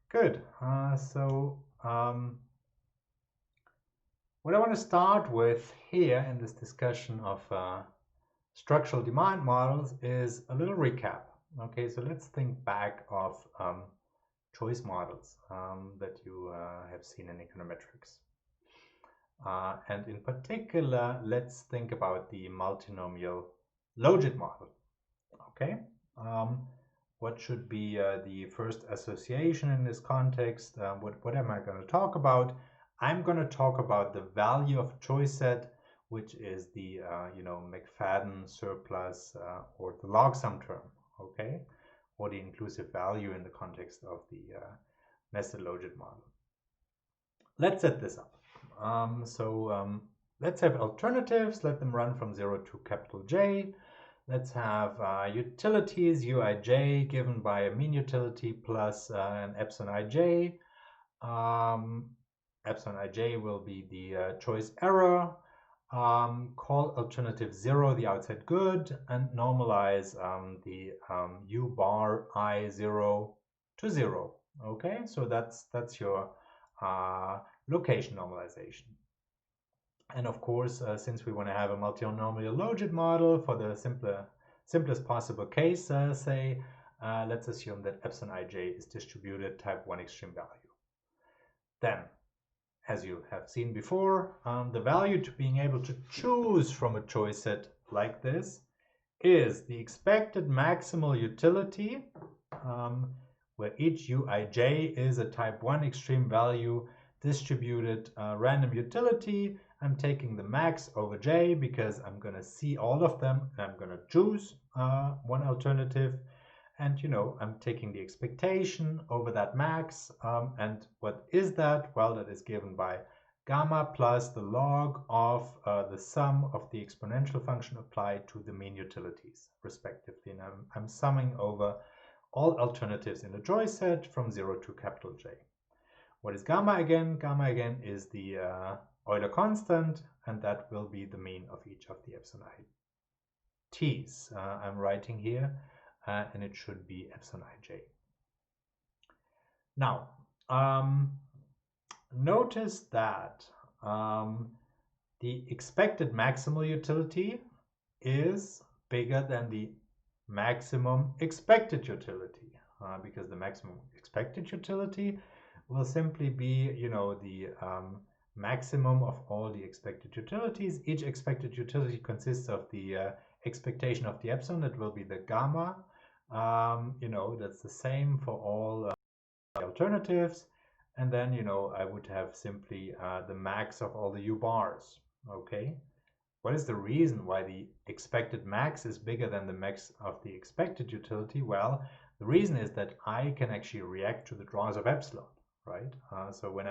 Good. What I want to start with here in this discussion of structural demand models is a little recap. Okay, so let's think back of choice models that you have seen in econometrics. And in particular, let's think about the multinomial logit model. Okay, what should be the first association in this context? What am I going to talk about? I'm going to talk about the value of choice set, which is the McFadden surplus or the log sum term, okay, or the inclusive value in the context of the nested logit model. Let's set this up. Let's have alternatives. Let them run from 0 to capital J. Let's have utilities uij given by a mean utility plus an epsilon ij. Epsilon ij will be the choice error. Call alternative 0 the outside good, and normalize the u bar I 0 to 0. Okay, so that's your location normalization. And of course, since we want to have a multinomial logit model for the simplest possible case, say, let's assume that epsilon ij is distributed type 1 extreme value. Then, as you have seen before, the value to being able to choose from a choice set like this is the expected maximal utility, where each uij is a type 1 extreme value distributed random utility. I'm taking the max over j because I'm going to see all of them and I'm going to choose one alternative. And, you know, I'm taking the expectation over that max. And what is that? Well, that is given by gamma plus the log of the sum of the exponential function applied to the mean utilities, respectively. And I'm summing over all alternatives in the choice set from 0 to capital J. What is gamma again? Gamma again is the Euler constant, and that will be the mean of each of the epsilon i's. I'm writing here, and it should be epsilon ij. Now, notice that the expected maximal utility is bigger than the maximum expected utility, because the maximum expected utility will simply be, you know, the maximum of all the expected utilities. Each expected utility consists of the expectation of the epsilon. That will be the gamma. You know, that's the same for all alternatives. And then, you know, I would have simply the max of all the u bars. Okay. What is the reason why the expected max is bigger than the max of the expected utility? Well, the reason is that I can actually react to the draws of epsilon, right? So when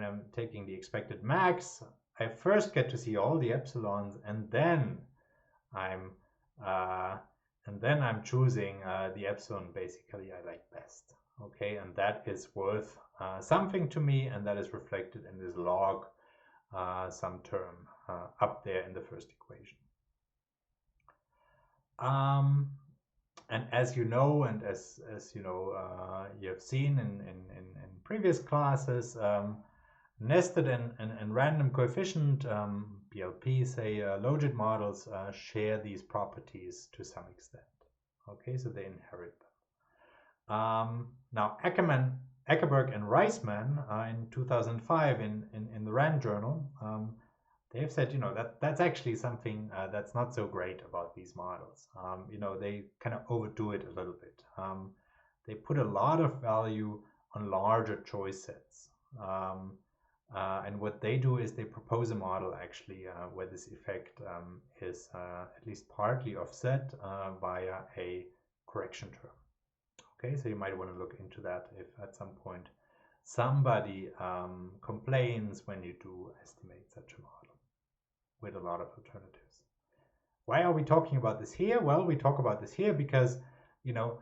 I'm taking the expected max, I first get to see all the epsilons, and then I'm choosing the epsilon basically I like best. Okay, and that is worth something to me, and that is reflected in this log some term up there in the first equation. And as you know, and as you know, you have seen in previous classes, nested and random coefficient BLP, say logit models, share these properties to some extent. Okay, so they inherit them. Now Eckerberg and Reisman in 2005 in the RAND journal, they have said, you know, that's actually something that's not so great about these models. You know, they kind of overdo it a little bit. They put a lot of value on larger choice sets. And what they do is they propose a model actually where this effect is at least partly offset via a correction term. Okay, so you might want to look into that if at some point somebody complains when you do estimate such a model with a lot of alternatives. Why are we talking about this here? Well, we talk about this here because, you know,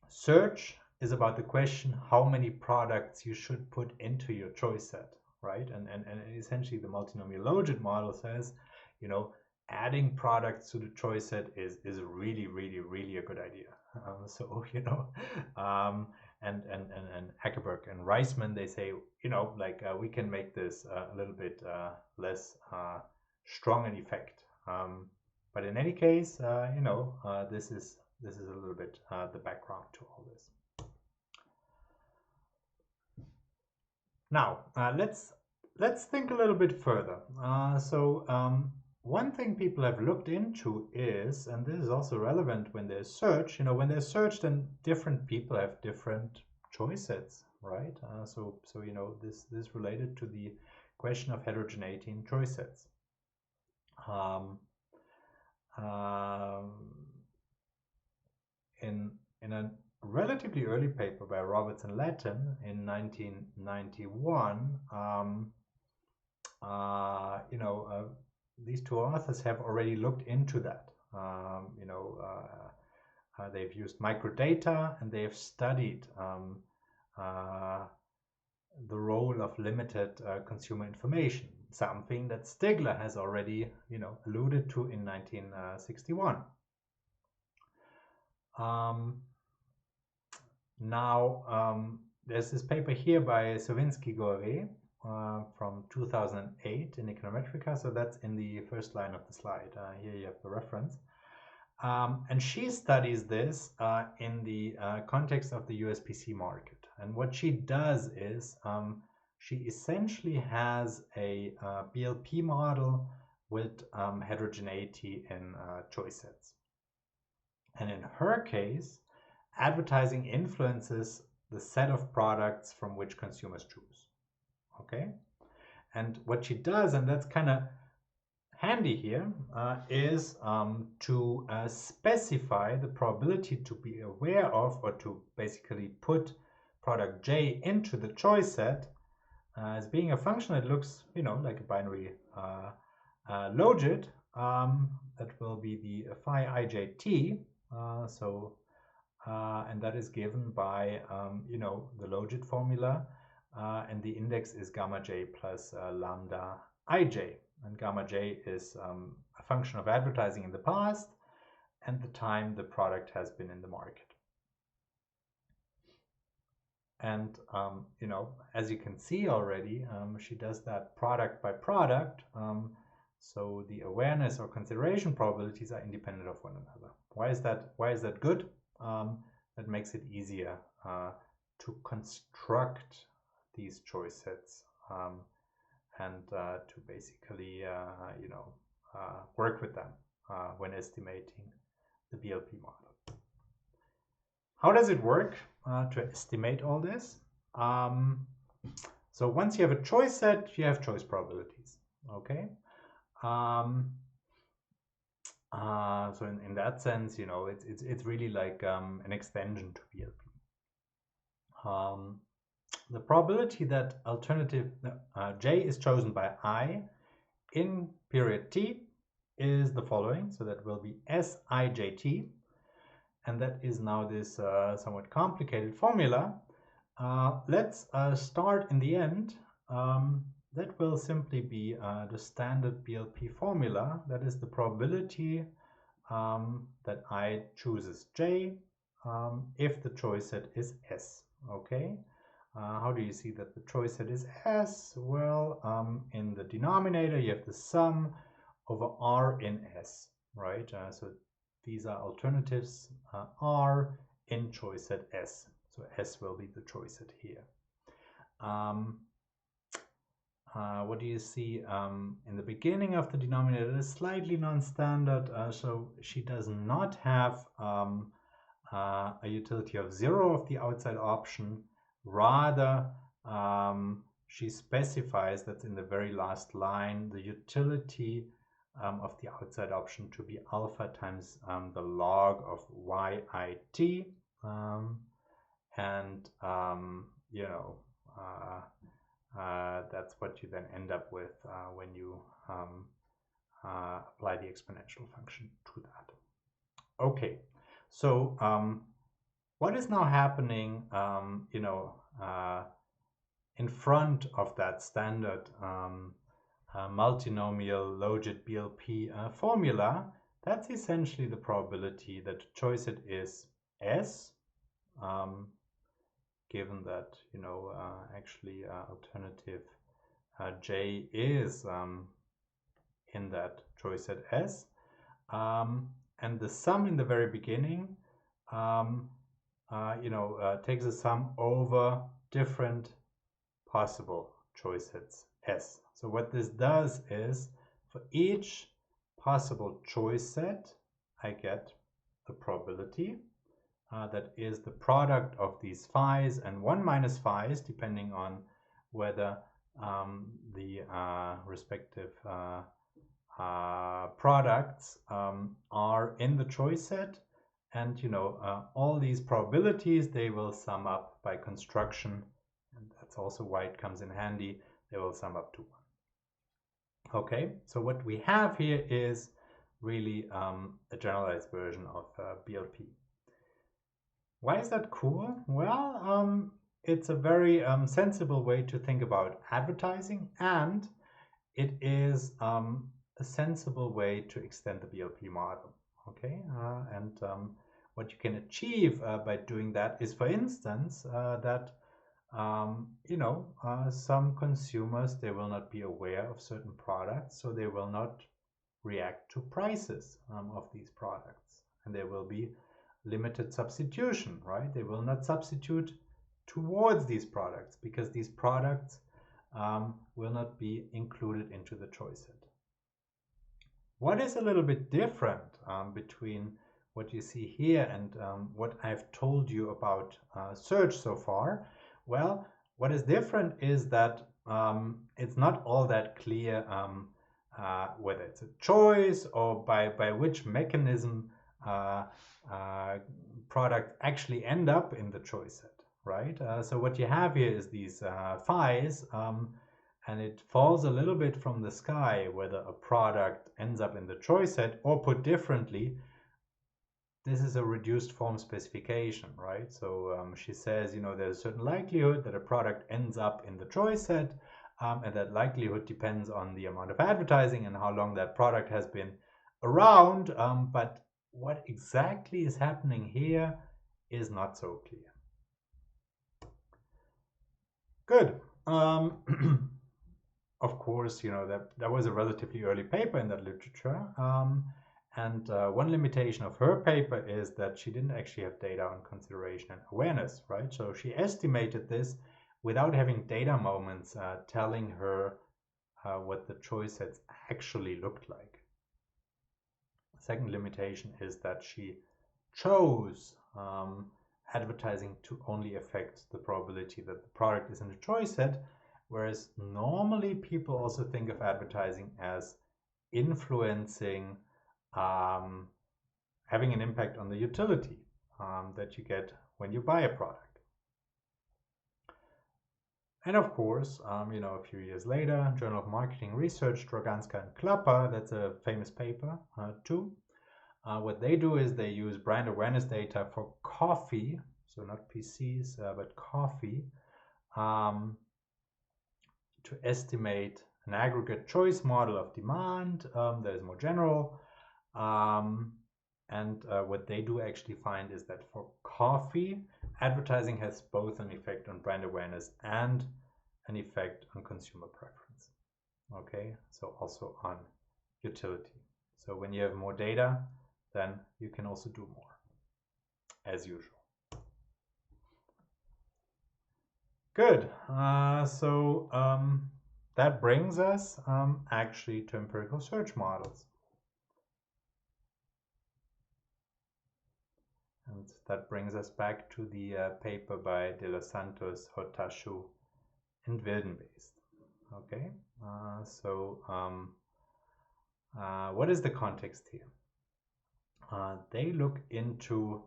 search is about the question how many products you should put into your choice set, right? And essentially the multinomial logit model says, you know, adding products to the choice set is really, really, really a good idea. So, you know, and Eckerberg and Reisman, they say, you know, like we can make this a little bit less strong an effect. But in any case, you know, this is a little bit the background to all this. Now, let's think a little bit further. One thing people have looked into is, and this is also relevant when there's search, you know, when there's search, then different people have different choice sets, right? So you know, this related to the question of heterogeneity in choice sets. In a relatively relatively early paper by Roberts and Latin in 1991, these two authors have already looked into that. They've used microdata and they have studied the role of limited consumer information, something that Stigler has already, alluded to in 1961. There's this paper here by Savinsky-Gore from 2008 in Econometrica, so that's in the first line of the slide. Here you have the reference. And she studies this in the context of the USPC market. And what she does is she essentially has a BLP model with heterogeneity in choice sets. And in her case, advertising influences the set of products from which consumers choose. Okay? And what she does, and that's kind of handy here, is to specify the probability to be aware of, or to basically put product J into the choice set as being a function that looks, like a binary logit. That will be the phi ijt. And that is given by, the logit formula, and the index is gamma j plus lambda ij. And gamma j is a function of advertising in the past and the time the product has been in the market. And, as you can see already, she does that product by product. So the awareness or consideration probabilities are independent of one another. Why is that good? That makes it easier to construct these choice sets and to basically, work with them when estimating the BLP model. How does it work to estimate all this? So once you have a choice set, you have choice probabilities. Okay. So in that sense, it's really like an extension to BLP. The probability that alternative J is chosen by I in period T is the following. So that will be Sijt, and that is now this somewhat complicated formula. Let's start in the end. That will simply be the standard BLP formula. That is the probability that I chooses J if the choice set is S. Okay. How do you see that the choice set is S? Well, in the denominator you have the sum over R in S, right? So these are alternatives R in choice set S. So S will be the choice set here. What do you see in the beginning of the denominator? It is slightly non-standard, so she does not have a utility of 0 of the outside option. Rather, she specifies that in the very last line, the utility of the outside option to be alpha times the log of yit, that's what you then end up with when you apply the exponential function to that. Okay, so what is now happening, in front of that standard multinomial logit BLP formula? That's essentially the probability that choice set is S, given that, actually alternative J is in that choice set S. And the sum in the very beginning, takes a sum over different possible choice sets S. So what this does is, for each possible choice set, I get the probability that is the product of these phi's and 1 minus phi's, depending on whether the respective products are in the choice set And all these probabilities, they will sum up by construction, and that's also why it comes in handy. They will sum up to 1. Okay, so what we have here is really a generalized version of BLP. Why is that cool? Well, it's a very sensible way to think about advertising, and it is a sensible way to extend the BLP model. Okay, and what you can achieve by doing that is, for instance, that some consumers, they will not be aware of certain products, so they will not react to prices of these products, and there will be limited substitution, right? They will not substitute towards these products because these products will not be included into the choice set. What is a little bit different between what you see here and what I've told you about search so far? Well, what is different is that it's not all that clear whether it's a choice or by which mechanism products actually end up in the choice set, right? So what you have here is these phi's, and it falls a little bit from the sky whether a product ends up in the choice set, or put differently, this is a reduced form specification, right? So she says, there's a certain likelihood that a product ends up in the choice set, and that likelihood depends on the amount of advertising and how long that product has been around, but what exactly is happening here is not so clear. Good. Of course, that was a relatively early paper in that literature. And one limitation of her paper is that she didn't actually have data on consideration and awareness, right? So she estimated this without having data moments telling her what the choice sets actually looked like. The second limitation is that she chose advertising to only affect the probability that the product is in the choice set, whereas normally people also think of advertising as influencing, having an impact on the utility that you get when you buy a product. And of course, a few years later, Journal of Marketing Research, Droganska and Klapper, that's a famous paper too. What they do is they use brand awareness data for coffee, so not PCs, but coffee, to estimate an aggregate choice model of demand that is more general. And what they do actually find is that for coffee, advertising has both an effect on brand awareness and an effect on consumer preference. Okay, so also on utility. So when you have more data, then you can also do more, as usual. Good. So that brings us actually to empirical search models. And that brings us back to the paper by De Los Santos, Hotashu, and Wildenbeest. Okay, what is the context here? They look into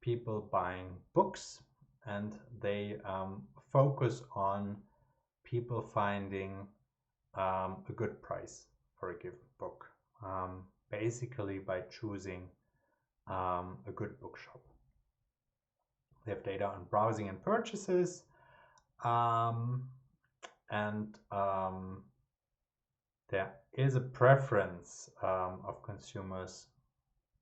people buying books, and they focus on people finding a good price for a given book, basically by choosing a good bookshop. They have data on browsing and purchases, and there is a preference of consumers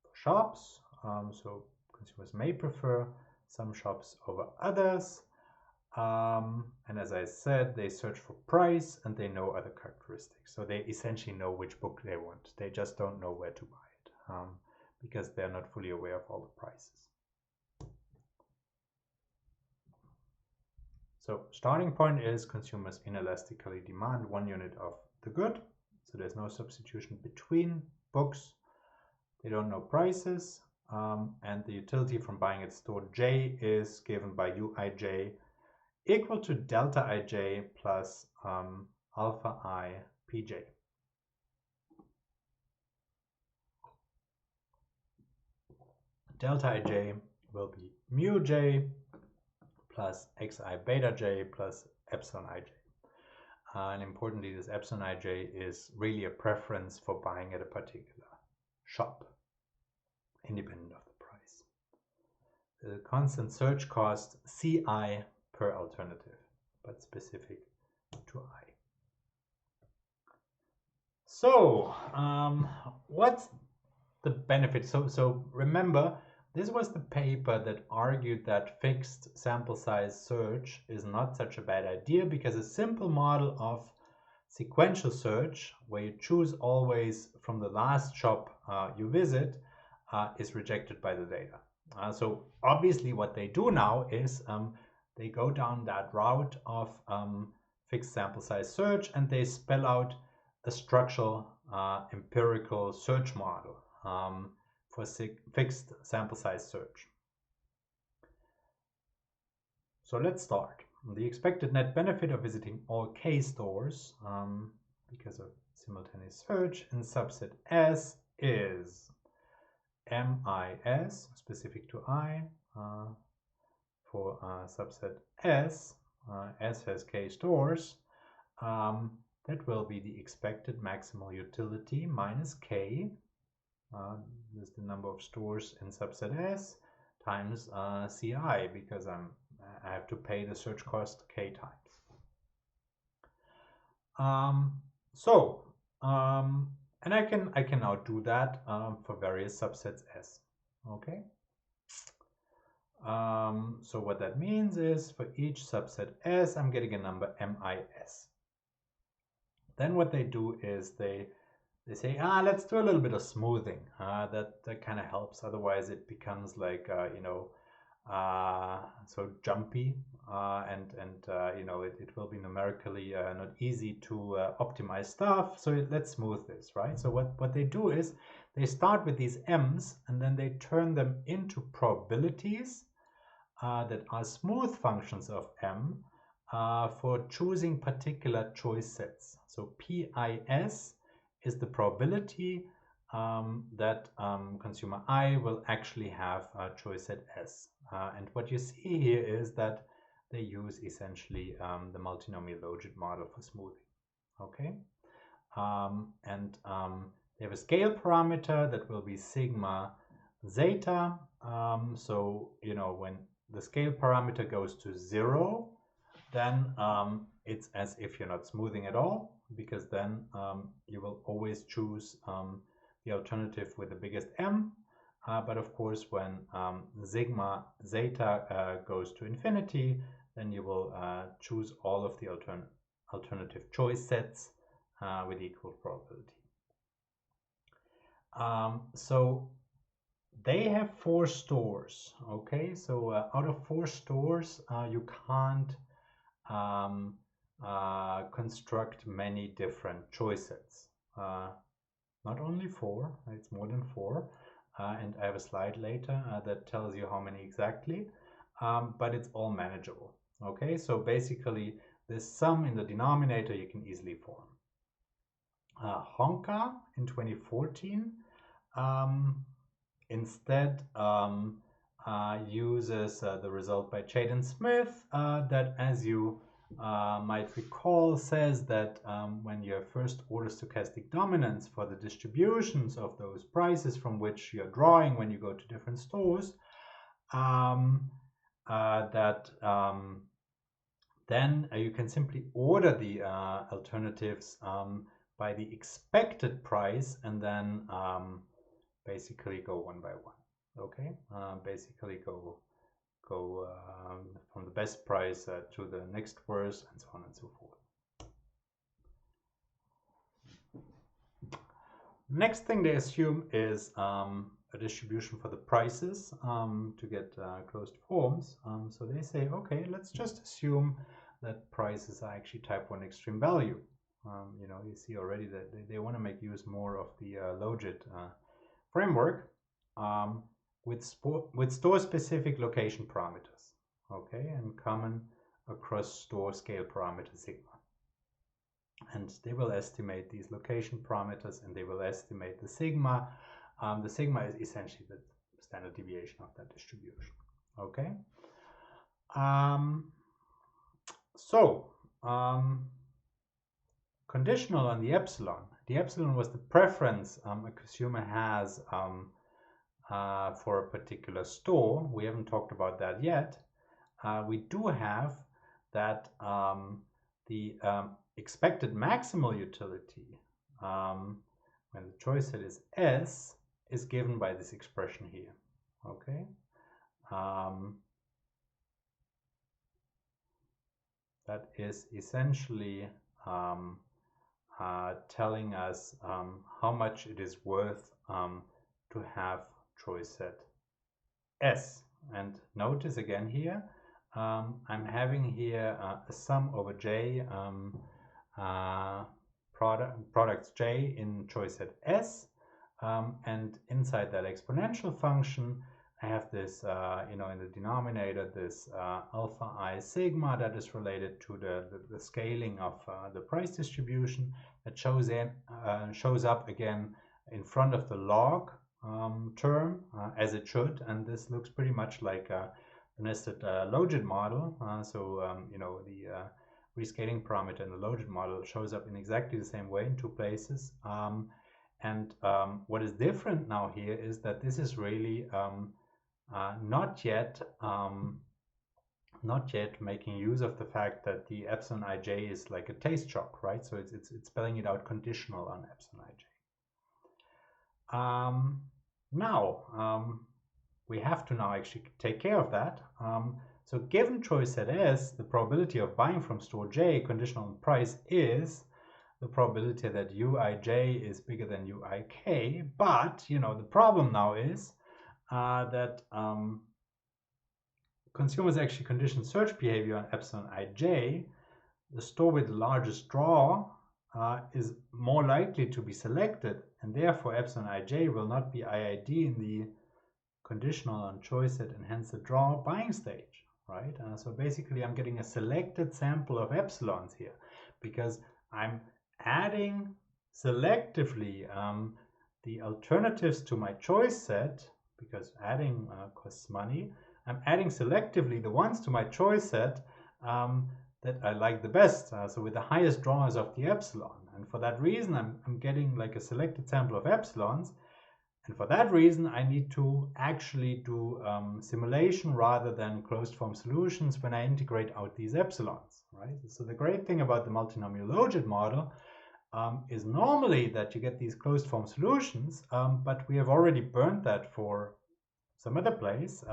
for shops. So consumers may prefer some shops over others. And as I said, they search for price and they know other characteristics. So they essentially know which book they want. They just don't know where to buy it because they're not fully aware of all the prices. So starting point is consumers inelastically demand 1 unit of the good. So there's no substitution between books. They don't know prices. And the utility from buying at store J is given by Uij equal to delta Ij plus alpha I Pj. delta ij will be mu j plus xi beta j plus epsilon ij. And importantly, this epsilon ij is really a preference for buying at a particular shop, independent of the price. The constant search cost ci per alternative, but specific to I. So, what's the benefit? So remember, this was the paper that argued that fixed sample size search is not such a bad idea because a simple model of sequential search, where you choose always from the last shop you visit, is rejected by the data. So obviously what they do now is they go down that route of fixed sample size search, and they spell out a structural empirical search model for fixed sample size search. So let's start. The expected net benefit of visiting all K stores because of simultaneous search in subset S is MIS, specific to I, for subset S. S has K stores. That will be the expected maximal utility minus K. This is the number of stores in subset S times CI, because I have to pay the search cost K times. And I can now do that for various subsets S. Okay. So what that means is for each subset S, I'm getting a number MIS. Then what they do is they say, let's do a little bit of smoothing. That kind of helps. Otherwise, it becomes like so jumpy, and it will be numerically not easy to optimize stuff. So let's smooth this, right? So what they do is they start with these M's, and then they turn them into probabilities that are smooth functions of M for choosing particular choice sets. So PIS is the probability that consumer I will actually have a choice set S. And what you see here is that they use essentially the multinomial logit model for smoothing. Okay, they have a scale parameter that will be sigma zeta. So when the scale parameter goes to 0, then it's as if you're not smoothing at all, because then you will always choose the alternative with the biggest M. But of course, when sigma zeta goes to infinity, then you will choose all of the alternative choice sets with equal probability. So they have 4 stores. Okay, so out of 4 stores, you can't construct many different choice sets. Not only 4, it's more than 4. And I have a slide later that tells you how many exactly, but it's all manageable. Okay, so basically this sum in the denominator you can easily form. Honka in 2014 instead uses the result by Jaden Smith that, as you might recall, says that when you have first order stochastic dominance for the distributions of those prices from which you're drawing when you go to different stores, then you can simply order the alternatives by the expected price, and then basically go one by one. Okay, basically go from the best price to the next worst, and so on and so forth. Next thing they assume is a distribution for the prices to get closed forms. So they say, okay, let's just assume that prices are actually type 1 extreme value. You see already that they want to make use more of the logit framework with store-specific location parameters, okay, and common across store scale parameter sigma. And they will estimate these location parameters, and they will estimate the sigma. The sigma is essentially the standard deviation of that distribution. Okay. Conditional on the epsilon. The epsilon was the preference a consumer has for a particular store. We haven't talked about that yet. We do have that the expected maximal utility when the choice set is S is given by this expression here. Okay. That is essentially telling us how much it is worth to have choice set S. And notice again here, I'm having here a sum over J products J in choice set S, and inside that exponential function I have this, in the denominator, this alpha I sigma that is related to the scaling of the price distribution that shows up again in front of the log term, as it should, and this looks pretty much like a nested logit model. The rescaling parameter in the logit model shows up in exactly the same way in two places. What is different now here is that this is really not yet making use of the fact that the epsilon ij is like a taste shock, right? So it's spelling it out conditional on epsilon ij. We have to now actually take care of that. So given choice set S, the probability of buying from store J conditional on price is the probability that uij is bigger than uik. But the problem now is that consumers actually condition search behavior on epsilon ij. The store with the largest draw is more likely to be selected, and therefore epsilon ij will not be IID in the conditional on choice set and hence the draw buying stage, right? So basically I'm getting a selected sample of epsilons here because I'm adding selectively the alternatives to my choice set, because adding costs money. I'm adding selectively the ones to my choice set that I like the best, so with the highest draws of the epsilon. And for that reason, I'm getting like a selected sample of epsilons. And for that reason, I need to actually do simulation rather than closed form solutions when I integrate out these epsilons, right? So the great thing about the multinomial logit model is normally that you get these closed form solutions, but we have already burned that for some other place,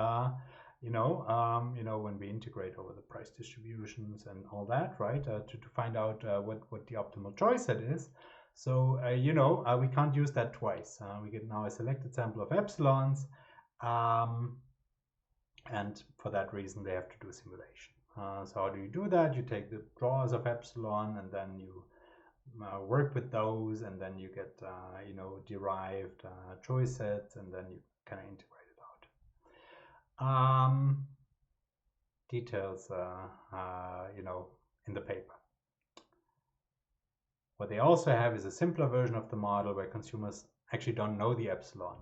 when we integrate over the price distributions and all that, right? To find out what the optimal choice set is. So, we can't use that twice. We get now a selected sample of epsilons, and for that reason, they have to do simulation. So how do you do that? You take the draws of epsilon, and then you work with those, and then you get, derived choice sets, and then you kind of integrate it out. Details, in the paper. What they also have is a simpler version of the model where consumers actually don't know the epsilon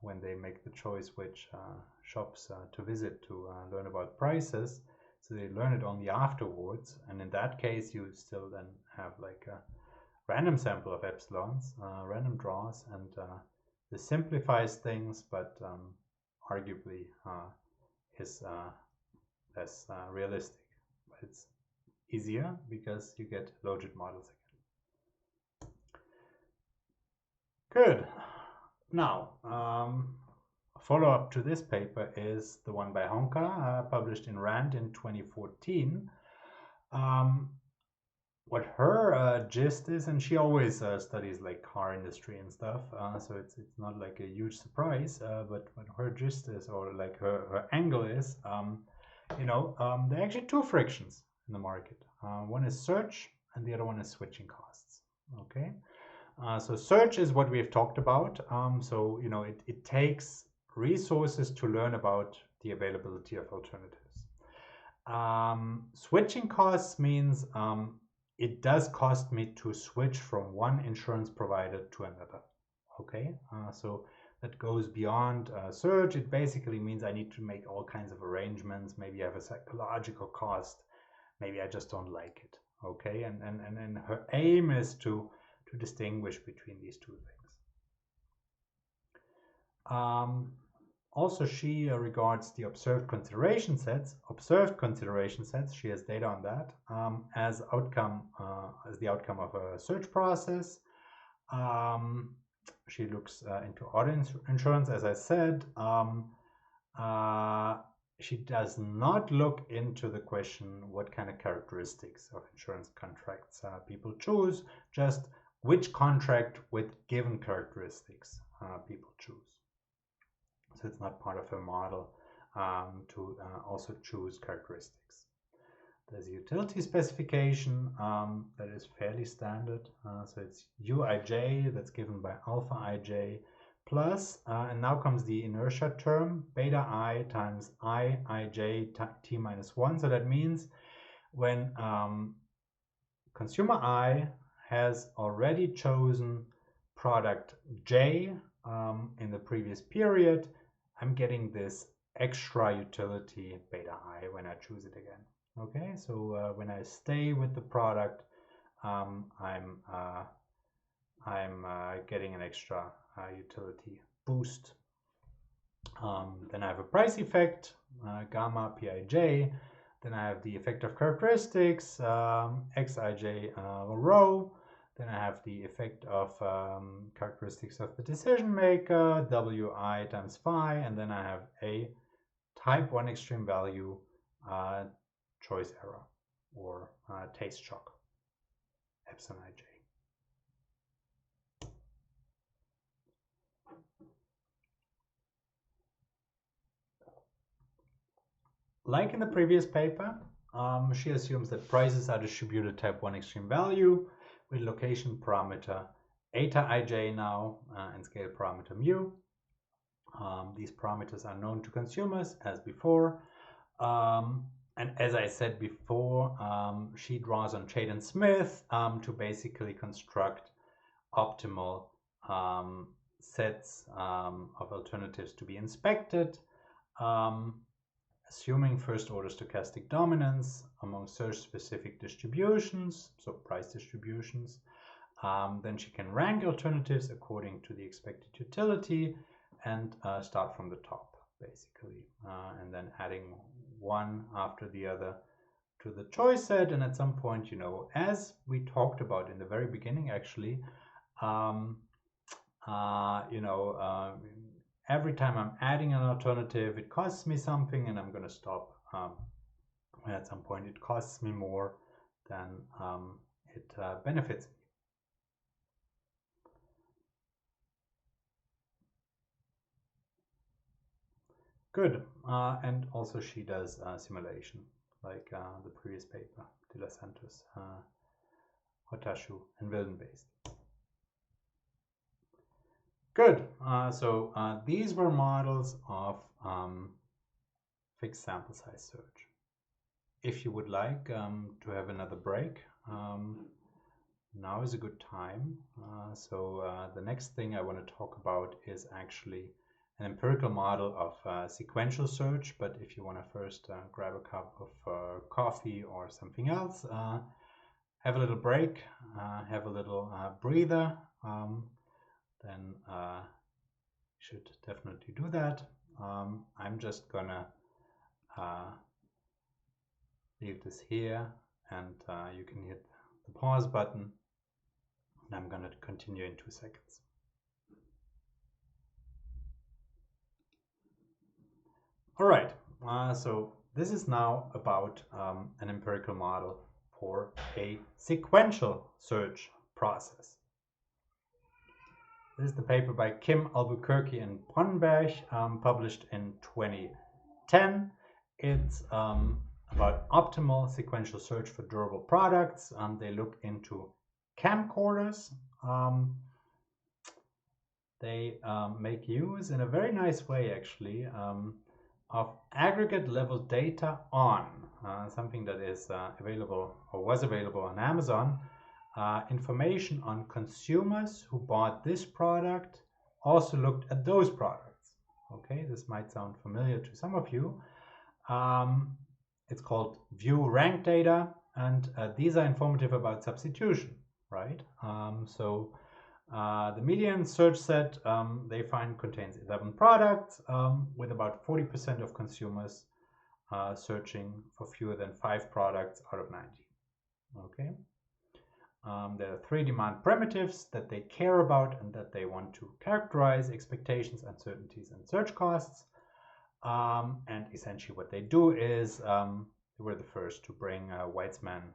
when they make the choice which shops to visit to learn about prices. So they learn it only afterwards. And in that case, you still then have like a random sample of epsilons, random draws, and this simplifies things, but arguably is less realistic. But it's easier because you get logit models again. Good. Now, a follow-up to this paper is the one by Honka, published in RAND in 2014. What her gist is, and she always studies like car industry and stuff, so it's not like a huge surprise, but what her gist is, or like her angle is, there are actually two frictions in the market. One is search and the other one is switching costs. Okay. So search is what we've talked about. It takes resources to learn about the availability of alternatives. Switching costs means it does cost me to switch from one insurance provider to another. Okay, so that goes beyond search. It basically means I need to make all kinds of arrangements. Maybe I have a psychological cost. Maybe I just don't like it. Okay, and her aim is to distinguish between these two things. Also, she regards the observed consideration sets. She has data on that as the outcome of a search process. She looks into auto insurance, as I said. She does not look into the question what kind of characteristics of insurance contracts people choose, just which contract with given characteristics people choose. So it's not part of her model to also choose characteristics. There's a utility specification that is fairly standard. So it's uij, that's given by alpha ij plus, and now comes the inertia term, beta I times ij t minus 1. So that means when consumer I has already chosen product J in the previous period, I'm getting this extra utility beta I when I choose it again. Okay, so when I stay with the product, I'm getting an extra utility boost. Then I have a price effect, gamma pij. Then I have the effect of characteristics, xij rho. Then I have the effect of characteristics of the decision maker, wi times phi. And then I have a type 1 extreme value choice error or taste shock, epsilon ij. Like in the previous paper, she assumes that prices are distributed type 1 extreme value with location parameter eta ij now and scale parameter mu. These parameters are known to consumers as before. And as I said before, she draws on Chait and Smith to basically construct optimal sets of alternatives to be inspected. Assuming first order stochastic dominance among search specific distributions, so price distributions, then she can rank alternatives according to the expected utility and start from the top basically, and then adding one after the other to the choice set. And at some point, you know, as we talked about in the very beginning actually, every time I'm adding an alternative, it costs me something, and I'm going to stop when at some point it costs me more than it benefits me. Good. And also she does simulation, like the previous paper, De Los Santos, Hotashu, and Wilden-based. Good. So these were models of fixed sample size search. If you would like to have another break, now is a good time. So the next thing I want to talk about is actually an empirical model of sequential search. But if you want to first grab a cup of coffee or something else, have a little break, have a little breather, then should definitely do that. I'm just gonna leave this here, and you can hit the pause button, and I'm gonna continue in 2 seconds. All right, so this is now about an empirical model for a sequential search process. This is the paper by Kim, Albuquerque, and Bronnenberg, published in 2010. It's about optimal sequential search for durable products. They look into camcorders. They make use in a very nice way, actually, of aggregate level data on something that is available or was available on Amazon. Information on consumers who bought this product also looked at those products. Okay, this might sound familiar to some of you. It's called view rank data, and these are informative about substitution, right? The median search set they find contains 11 products with about 40% of consumers searching for fewer than 5 products out of 90. Okay. There are 3 demand primitives that they care about and that they want to characterize: expectations, uncertainties, and search costs. And essentially what they do is they were the first to bring Weitzman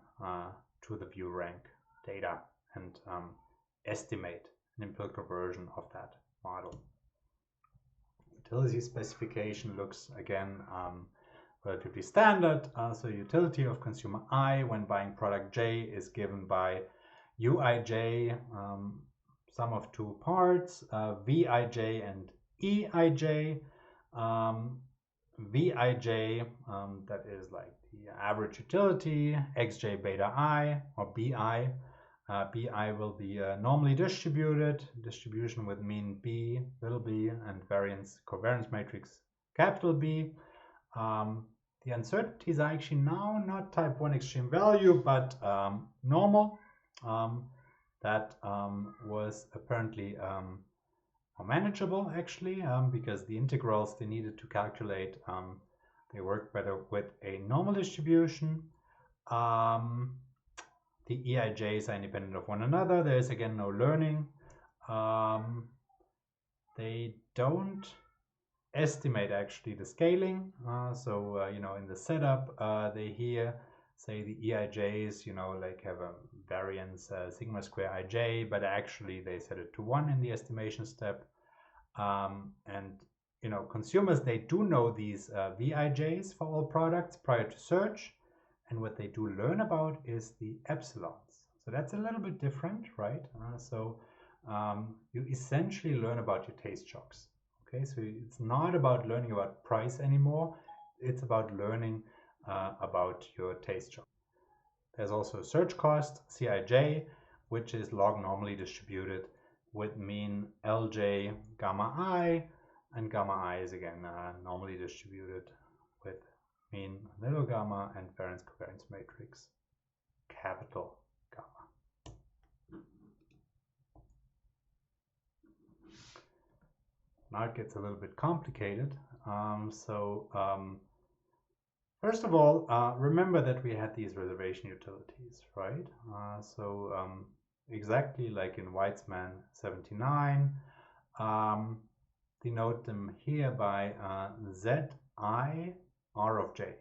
to the view rank data and estimate an empirical version of that model. Utility specification looks again relatively standard. So utility of consumer I when buying product J is given by Uij, sum of 2 parts, Vij and Eij. Vij, that is like the average utility, xj beta I or Bi. Bi will be normally distributed, distribution with mean B, little b, and variance, covariance matrix, capital B. The uncertainties are actually now not type 1 extreme value, but normal. That was apparently manageable actually, because the integrals they needed to calculate, they work better with a normal distribution. The EIJs are independent of one another. There is again no learning. They don't estimate actually the scaling. You know, in the setup, they here say the EIJs, you know, like have a variance sigma square ij, but actually they set it to 1 in the estimation step. And you know, consumers, they do know these Vijs for all products prior to search, and what they do learn about is the epsilons. So that's a little bit different, right? You essentially learn about your taste shocks. Okay, so it's not about learning about price anymore. It's about learning about your taste shock. There's also a search cost, Cij, which is log normally distributed with mean Lj gamma I, and gamma I is again normally distributed with mean little gamma and variance covariance matrix capital gamma. Now it gets a little bit complicated. First of all, remember that we had these reservation utilities, right? Exactly like in Weitzman 79, denote them here by Zi R of j.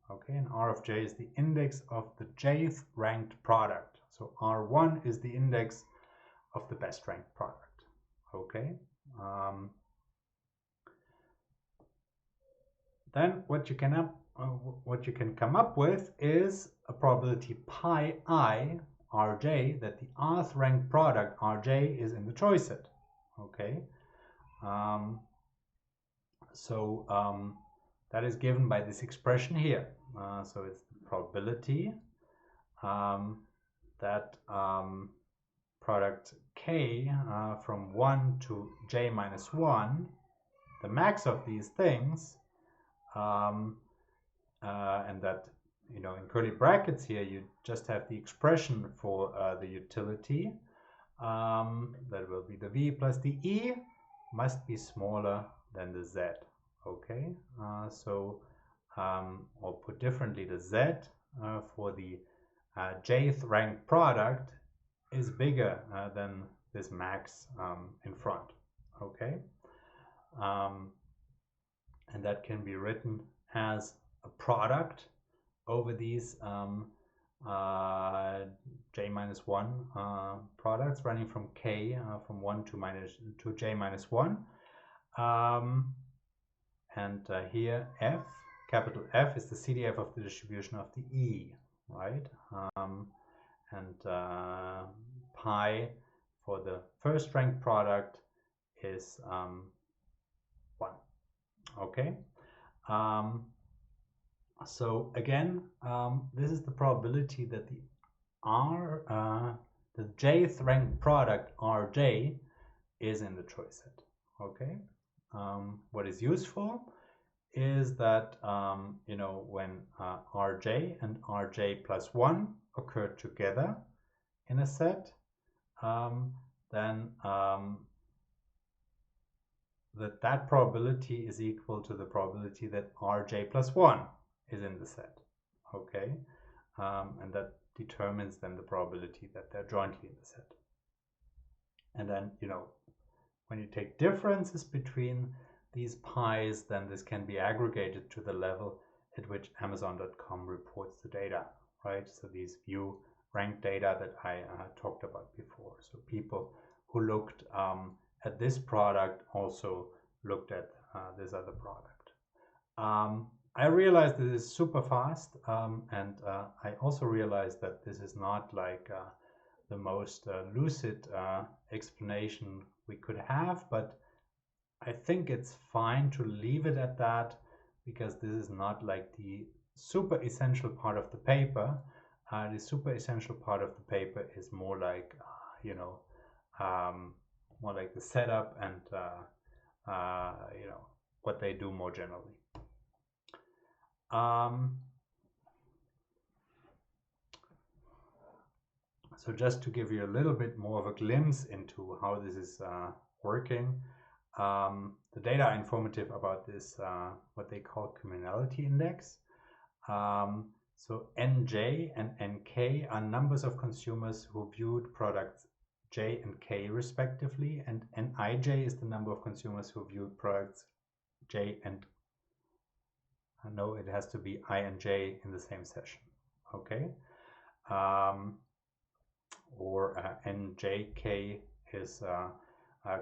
Okay, and R of j is the index of the jth ranked product. So R1 is the index of the best ranked product. Okay. Then what you can come up with is a probability pi I Rj that the rth ranked product Rj is in the choice set. Okay. That is given by this expression here. So it's the probability that product k from 1 to j minus 1, the max of these things, and that, you know, in curly brackets here you just have the expression for the utility, that will be the v plus the e, must be smaller than the z. Okay, or put differently, the z for the jth ranked product is bigger than this max in front. Okay, and that can be written as a product over these j minus 1 products running from k from 1 to j minus 1. Here f, capital F, is the CDF of the distribution of the E, right? Pi for the first ranked product is 1. Okay. So again, this is the probability that the jth ranked product Rj is in the choice set. Okay, what is useful is that when Rj and Rj plus 1 occur together in a set, then that probability is equal to the probability that Rj plus 1 is in the set. Okay, and that determines then the probability that they're jointly in the set. And then, when you take differences between these pies, then this can be aggregated to the level at which Amazon.com reports the data, right? So these view ranked data that I talked about before. So people who looked at this product also looked at this other product. I realized this is super fast, and I also realized that this is not like the most lucid explanation we could have, but I think it's fine to leave it at that, because this is not like the super essential part of the paper. The super essential part of the paper is more like, more like the setup and, what they do more generally. So just to give you a little bit more of a glimpse into how this is working, the data are informative about this, what they call criminality index. So NJ and NK are numbers of consumers who viewed products J and K respectively, and NIJ is the number of consumers who viewed products J and no, it has to be I and J in the same session. Okay, or NJK is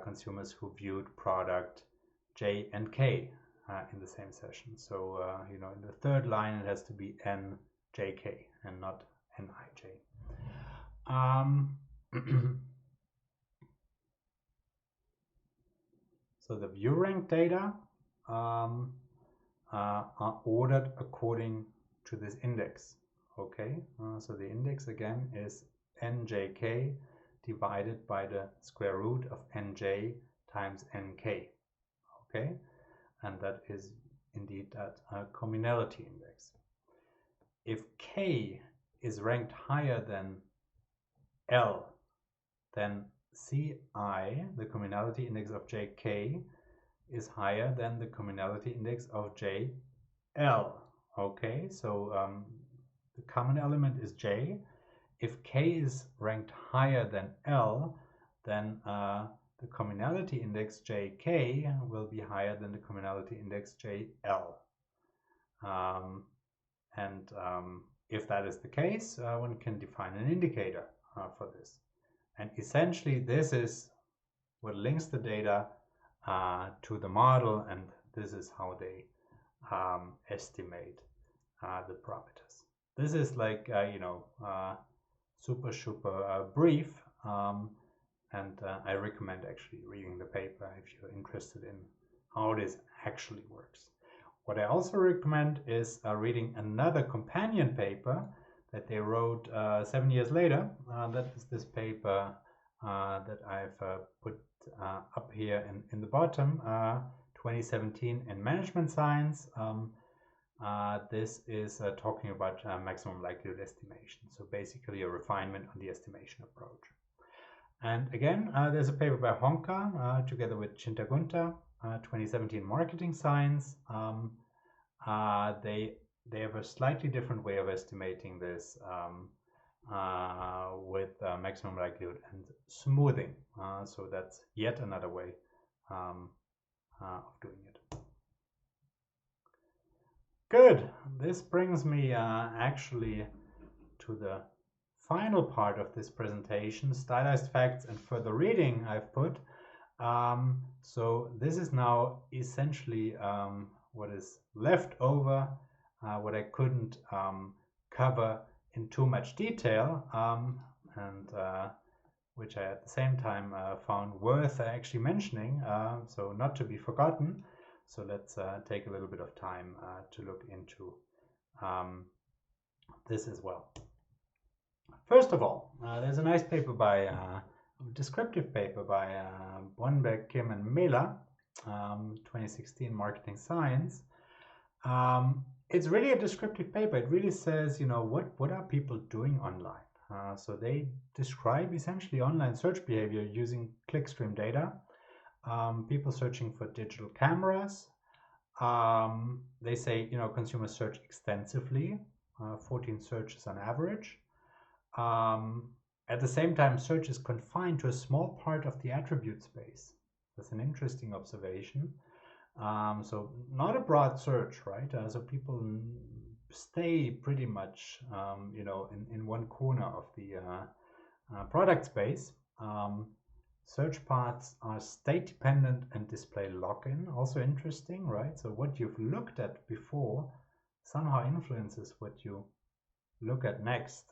consumers who viewed product J and K in the same session. So in the third line it has to be NJK and not NIJ. So the view rank data are ordered according to this index. Okay, so the index again is NJK divided by the square root of NJ times NK. Okay, and that is indeed that communality index. If K is ranked higher than L, then CI, the communality index of JK, is higher than the communality index of JL. Okay, so the common element is J. If K is ranked higher than L, then the communality index JK will be higher than the communality index JL. If that is the case, one can define an indicator for this. And essentially this is what links the data to the model, and this is how they estimate the parameters. This is like super brief, and I recommend actually reading the paper if you're interested in how this actually works. What I also recommend is reading another companion paper that they wrote 7 years later. That is this paper that I've put up here in the bottom, 2017 in Management Science. This is talking about maximum likelihood estimation. So basically a refinement on the estimation approach. And again, there's a paper by Honka together with Chintagunta, 2017 Marketing Science. They have a slightly different way of estimating this with maximum likelihood and smoothing. So that's yet another way of doing it. Good. This brings me actually to the final part of this presentation, stylized facts and further reading I've put. So this is now essentially what is left over, what I couldn't cover in too much detail, and which I at the same time found worth actually mentioning, so not to be forgotten. So let's take a little bit of time to look into this as well. First of all, there's a nice paper by, descriptive paper by Bonbeck, Kim, and Mela 2016 Marketing Science. It's really a descriptive paper. It really says, what are people doing online? So they describe essentially online search behavior using clickstream data. People searching for digital cameras. They say, consumers search extensively, 14 searches on average. At the same time, search is confined to a small part of the attribute space. That's an interesting observation. So not a broad search, right? So people stay pretty much, in one corner of the product space. Search paths are state dependent and display lock-in. Also interesting, right? So what you've looked at before somehow influences what you look at next.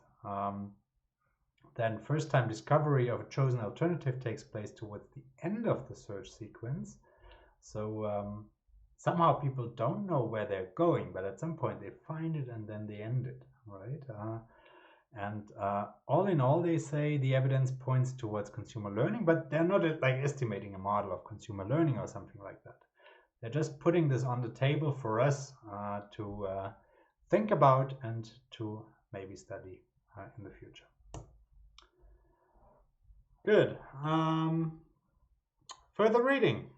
Then first time discovery of a chosen alternative takes place towards the end of the search sequence. So somehow people don't know where they're going, but at some point they find it and then they end it, right? All in all, they say the evidence points towards consumer learning, but they're not like estimating a model of consumer learning or something like that. They're just putting this on the table for us to think about and to maybe study in the future. Good. Further reading.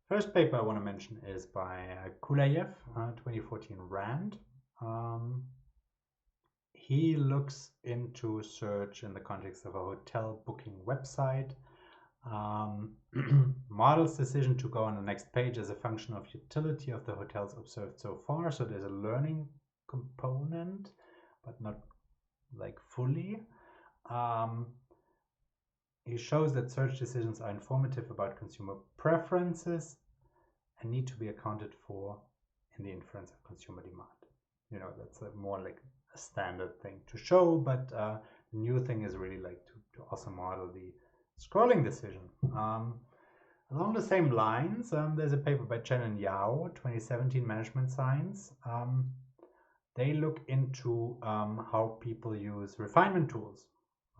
First paper I want to mention is by Kulayev, 2014 RAND. He looks into search in the context of a hotel booking website. Models decision to go on the next page as a function of utility of the hotels observed so far. So there's a learning component, but not like fully. He shows that search decisions are informative about consumer preferences and need to be accounted for in the inference of consumer demand. That's more like a standard thing to show, but the new thing is really like to also model the scrolling decision. Along the same lines, there's a paper by Chen and Yao, 2017 Management Science. They look into how people use refinement tools.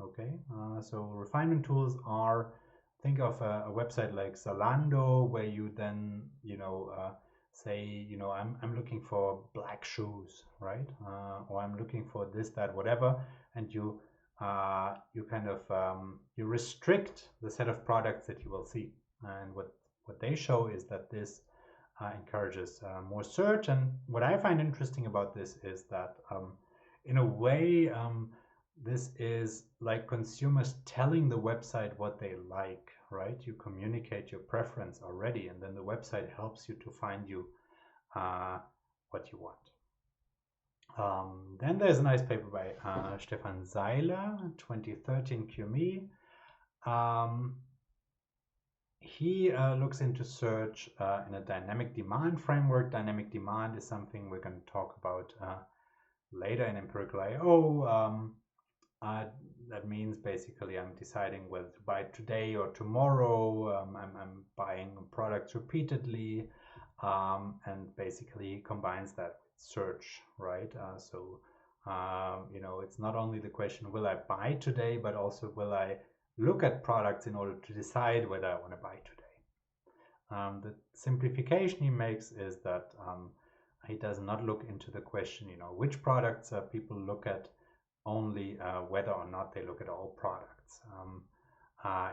Okay, so refinement tools are, think of a website like Zalando, where you then, say, I'm looking for black shoes, right? Or I'm looking for this, that, whatever, and you kind of you restrict the set of products that you will see. And what they show is that this encourages more search. And what I find interesting about this is that in a way, this is like consumers telling the website what they like, right? You communicate your preference already, and then the website helps you to find you what you want. Then there's a nice paper by Stefan Seiler, 2013 QME. He looks into search in a dynamic demand framework. Dynamic demand is something we're going to talk about later in Empirical IO. That means basically I'm deciding whether to buy today or tomorrow. I'm buying products repeatedly, and basically combines that with search, right? It's not only the question, will I buy today, but also will I look at products in order to decide whether I want to buy today. The simplification he makes is that he does not look into the question, which products people look at, only whether or not they look at all products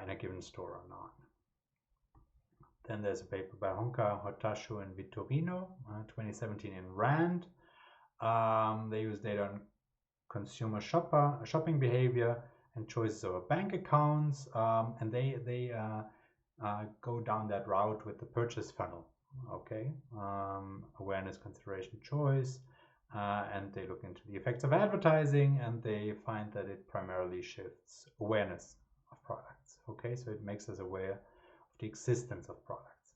in a given store or not. Then there's a paper by Honka, Hotashu, and Vittorino, 2017 in RAND. They use data on consumer shopping behavior and choices over bank accounts, and they go down that route with the purchase funnel. Okay, awareness, consideration, choice. And they look into the effects of advertising, and they find that it primarily shifts awareness of products. Okay, so it makes us aware of the existence of products.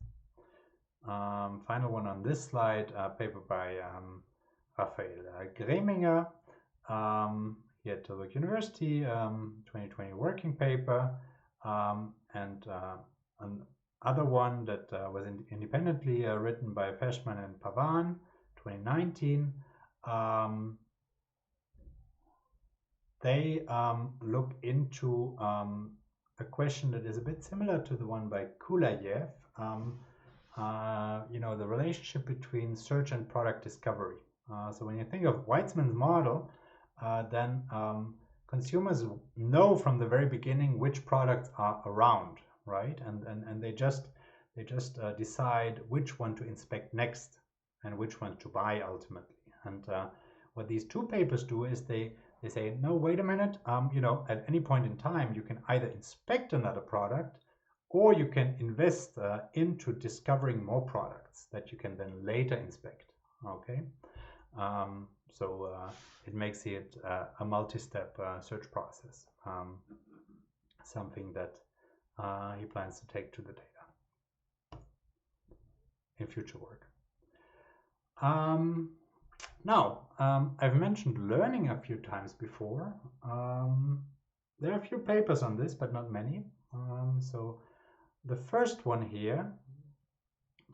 Final one on this slide, paper by Raphael Greminger, here at Tilburg University, 2020 working paper, and another one that was independently written by Feshman and Pavan, 2019. They look into a question that is a bit similar to the one by Kulayev. The relationship between search and product discovery. So when you think of Weitzman's model, then consumers know from the very beginning which products are around, right? And they just decide which one to inspect next and which one to buy ultimately. And what these two papers do is they say, no, wait a minute, at any point in time, you can either inspect another product or you can invest into discovering more products that you can then later inspect, okay? So it makes it a multi-step search process, something that he plans to take to the data in future work. Now, I've mentioned learning a few times before. There are a few papers on this, but not many. So the first one here,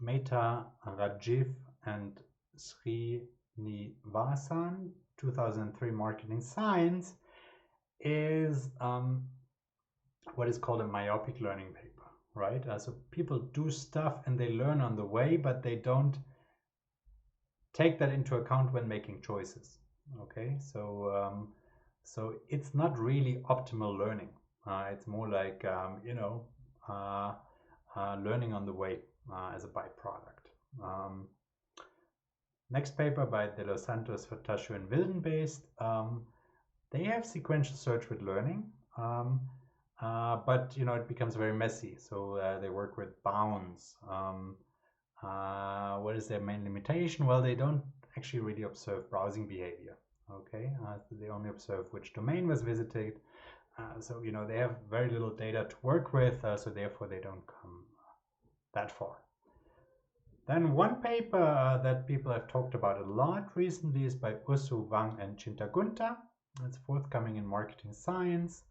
Mehta, Rajiv, and Srinivasan, 2003 Marketing Science, is what is called a myopic learning paper, right? So people do stuff and they learn on the way, but they don't take that into account when making choices. Okay, so it's not really optimal learning. It's more like learning on the way as a byproduct. Next paper by De Los Santos, Fortascio, and Wildenbeest. They have sequential search with learning, but it becomes very messy. So they work with bounds. What is their main limitation? Well, they don't actually really observe browsing behavior. Okay, they only observe which domain was visited. So they have very little data to work with, so therefore they don't come that far. Then one paper that people have talked about a lot recently is by Ursu, Wang, and Chintagunta. It's forthcoming in Marketing Science.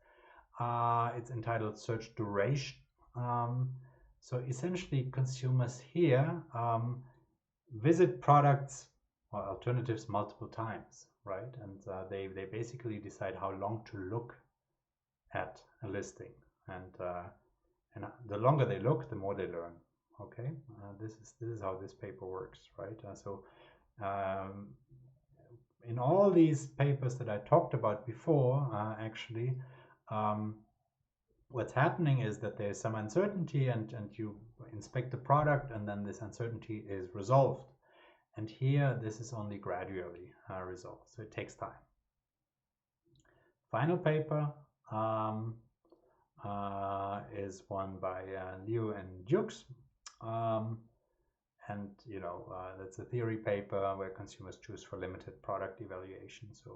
It's entitled Search Duration. So essentially, consumers here visit products or alternatives multiple times, right? And they basically decide how long to look at a listing. And the longer they look, the more they learn. Okay, this is how this paper works, right? In all these papers that I talked about before, actually, what's happening is that there's some uncertainty and you inspect the product and then this uncertainty is resolved. And here, this is only gradually resolved, so it takes time. Final paper is one by Liu and Dukes. That's a theory paper where consumers choose for limited product evaluation. So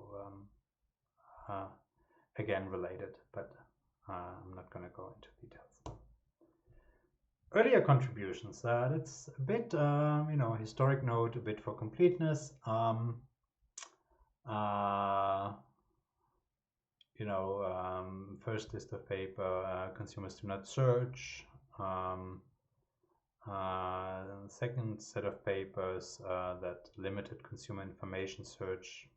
again, related, but I'm not going to go into details. Earlier contributions, that's a bit, historic note, a bit for completeness. First is the paper, Consumers Do Not Search. Second set of papers, that limited consumer information search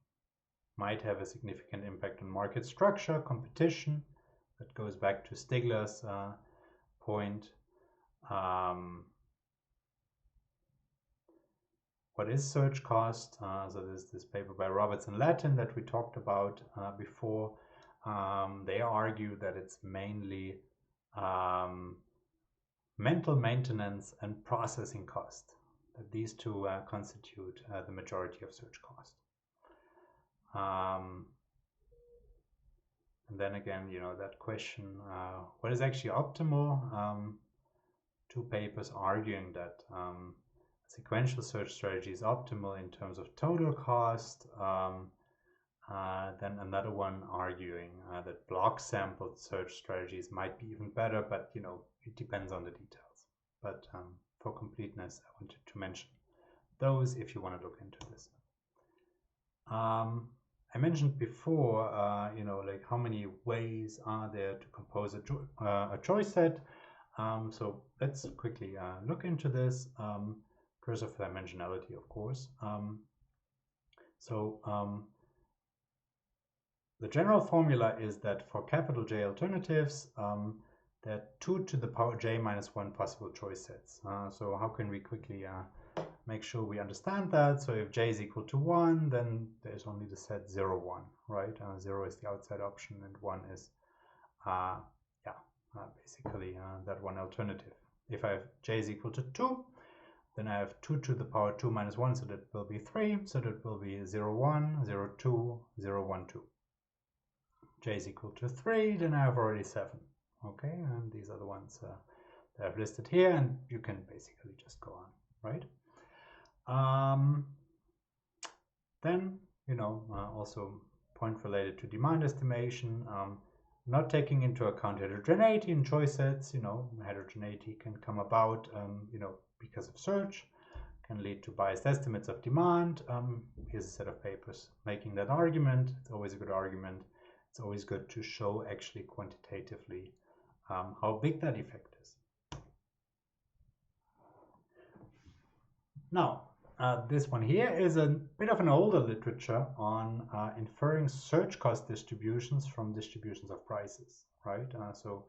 might have a significant impact on market structure, competition. That goes back to Stigler's point. What is search cost? So there's this paper by Roberts and Latin that we talked about before. They argue that it's mainly mental maintenance and processing cost. That these two constitute the majority of search cost. And then again, that question, what is actually optimal? Two papers arguing that sequential search strategy is optimal in terms of total cost. Then another one arguing that block sampled search strategies might be even better, but it depends on the details. But for completeness, I wanted to mention those if you want to look into this. I mentioned before, like how many ways are there to compose a choice set. So let's quickly look into this. Curse of dimensionality, of course. The general formula is that for capital J alternatives, there are 2 to the power j minus 1 possible choice sets. So how can we quickly make sure we understand that? So if j is equal to 1, then there's only the set 0, 1, right? 0 is the outside option and 1 is basically that one alternative. If I have j is equal to 2, then I have 2 to the power 2 minus 1, so that will be 3, so that will be 0, 1, 0, 2, 0, 1, 2. J is equal to 3, then I have already 7. Okay, and these are the ones that I've listed here, and you can basically just go on, right? Then, also point related to demand estimation, not taking into account heterogeneity in choice sets. Heterogeneity can come about, because of search, can lead to biased estimates of demand. Here's a set of papers making that argument. It's always a good argument. It's always good to show actually quantitatively how big that effect is. Now, this one here is a bit of an older literature on inferring search cost distributions from distributions of prices, right? So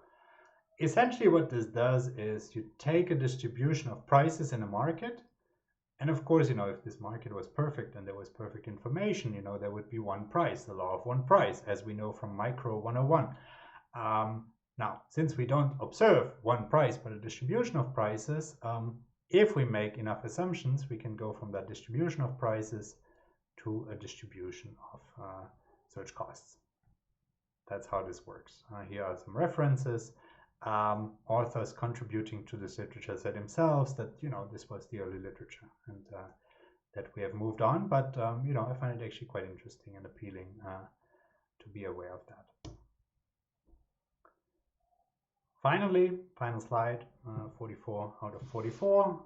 essentially what this does is you take a distribution of prices in a market, and of course, if this market was perfect and there was perfect information, there would be one price, the law of one price, as we know from Micro 101. Now, since we don't observe one price but a distribution of prices, if we make enough assumptions, we can go from that distribution of prices to a distribution of search costs. That's how this works. Here are some references. Authors contributing to this literature said themselves that this was the early literature and that we have moved on, but I find it actually quite interesting and appealing to be aware of that. Finally, final slide, 44 out of 44.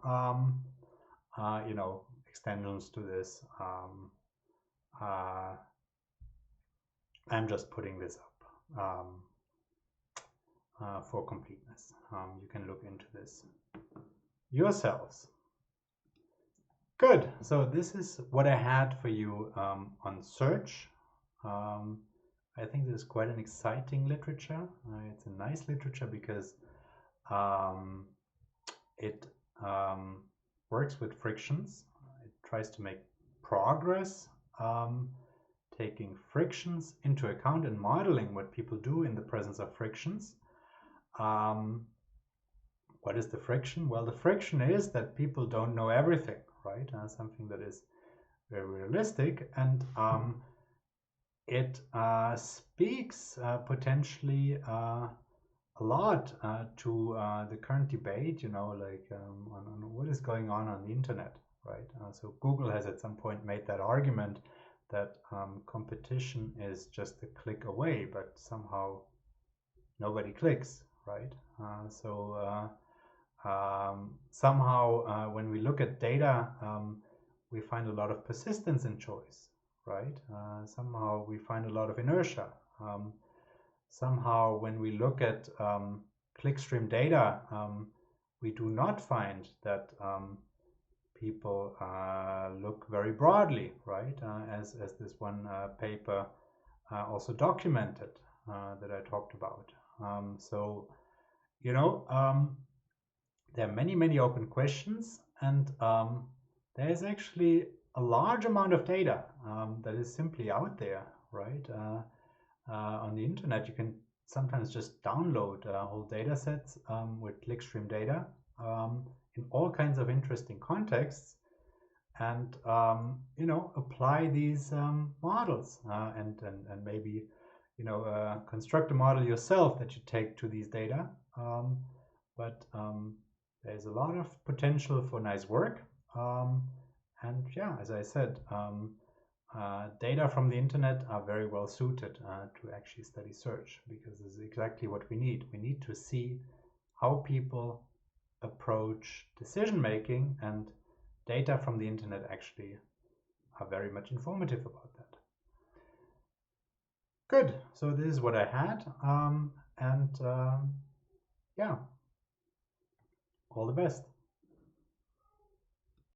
Extensions to this. I'm just putting this up for completeness. You can look into this yourselves. Good. So this is what I had for you on search. I think this is quite an exciting literature. It's a nice literature because it works with frictions. It tries to make progress, taking frictions into account and modeling what people do in the presence of frictions. What is the friction? Well, the friction is that people don't know everything, right? Something that is very realistic, and it speaks potentially a lot to the current debate, on what is going on the internet, right? So Google has at some point made that argument that competition is just a click away, but somehow nobody clicks, right? Somehow when we look at data, we find a lot of persistence in choice, right? Somehow we find a lot of inertia. Somehow when we look at clickstream data, we do not find that people look very broadly, right? As this one paper also documented that I talked about. There are many open questions, and there is actually a large amount of data that is simply out there, right? On the internet, you can sometimes just download whole data sets with clickstream data in all kinds of interesting contexts, and apply these models and maybe construct a model yourself that you take to these data. But there's a lot of potential for nice work, and yeah, as I said, data from the internet are very well suited to actually study search, because this is exactly what we need. We need to see how people approach decision making, and data from the internet actually are very much informative about that. Good. So this is what I had, and yeah, all the best.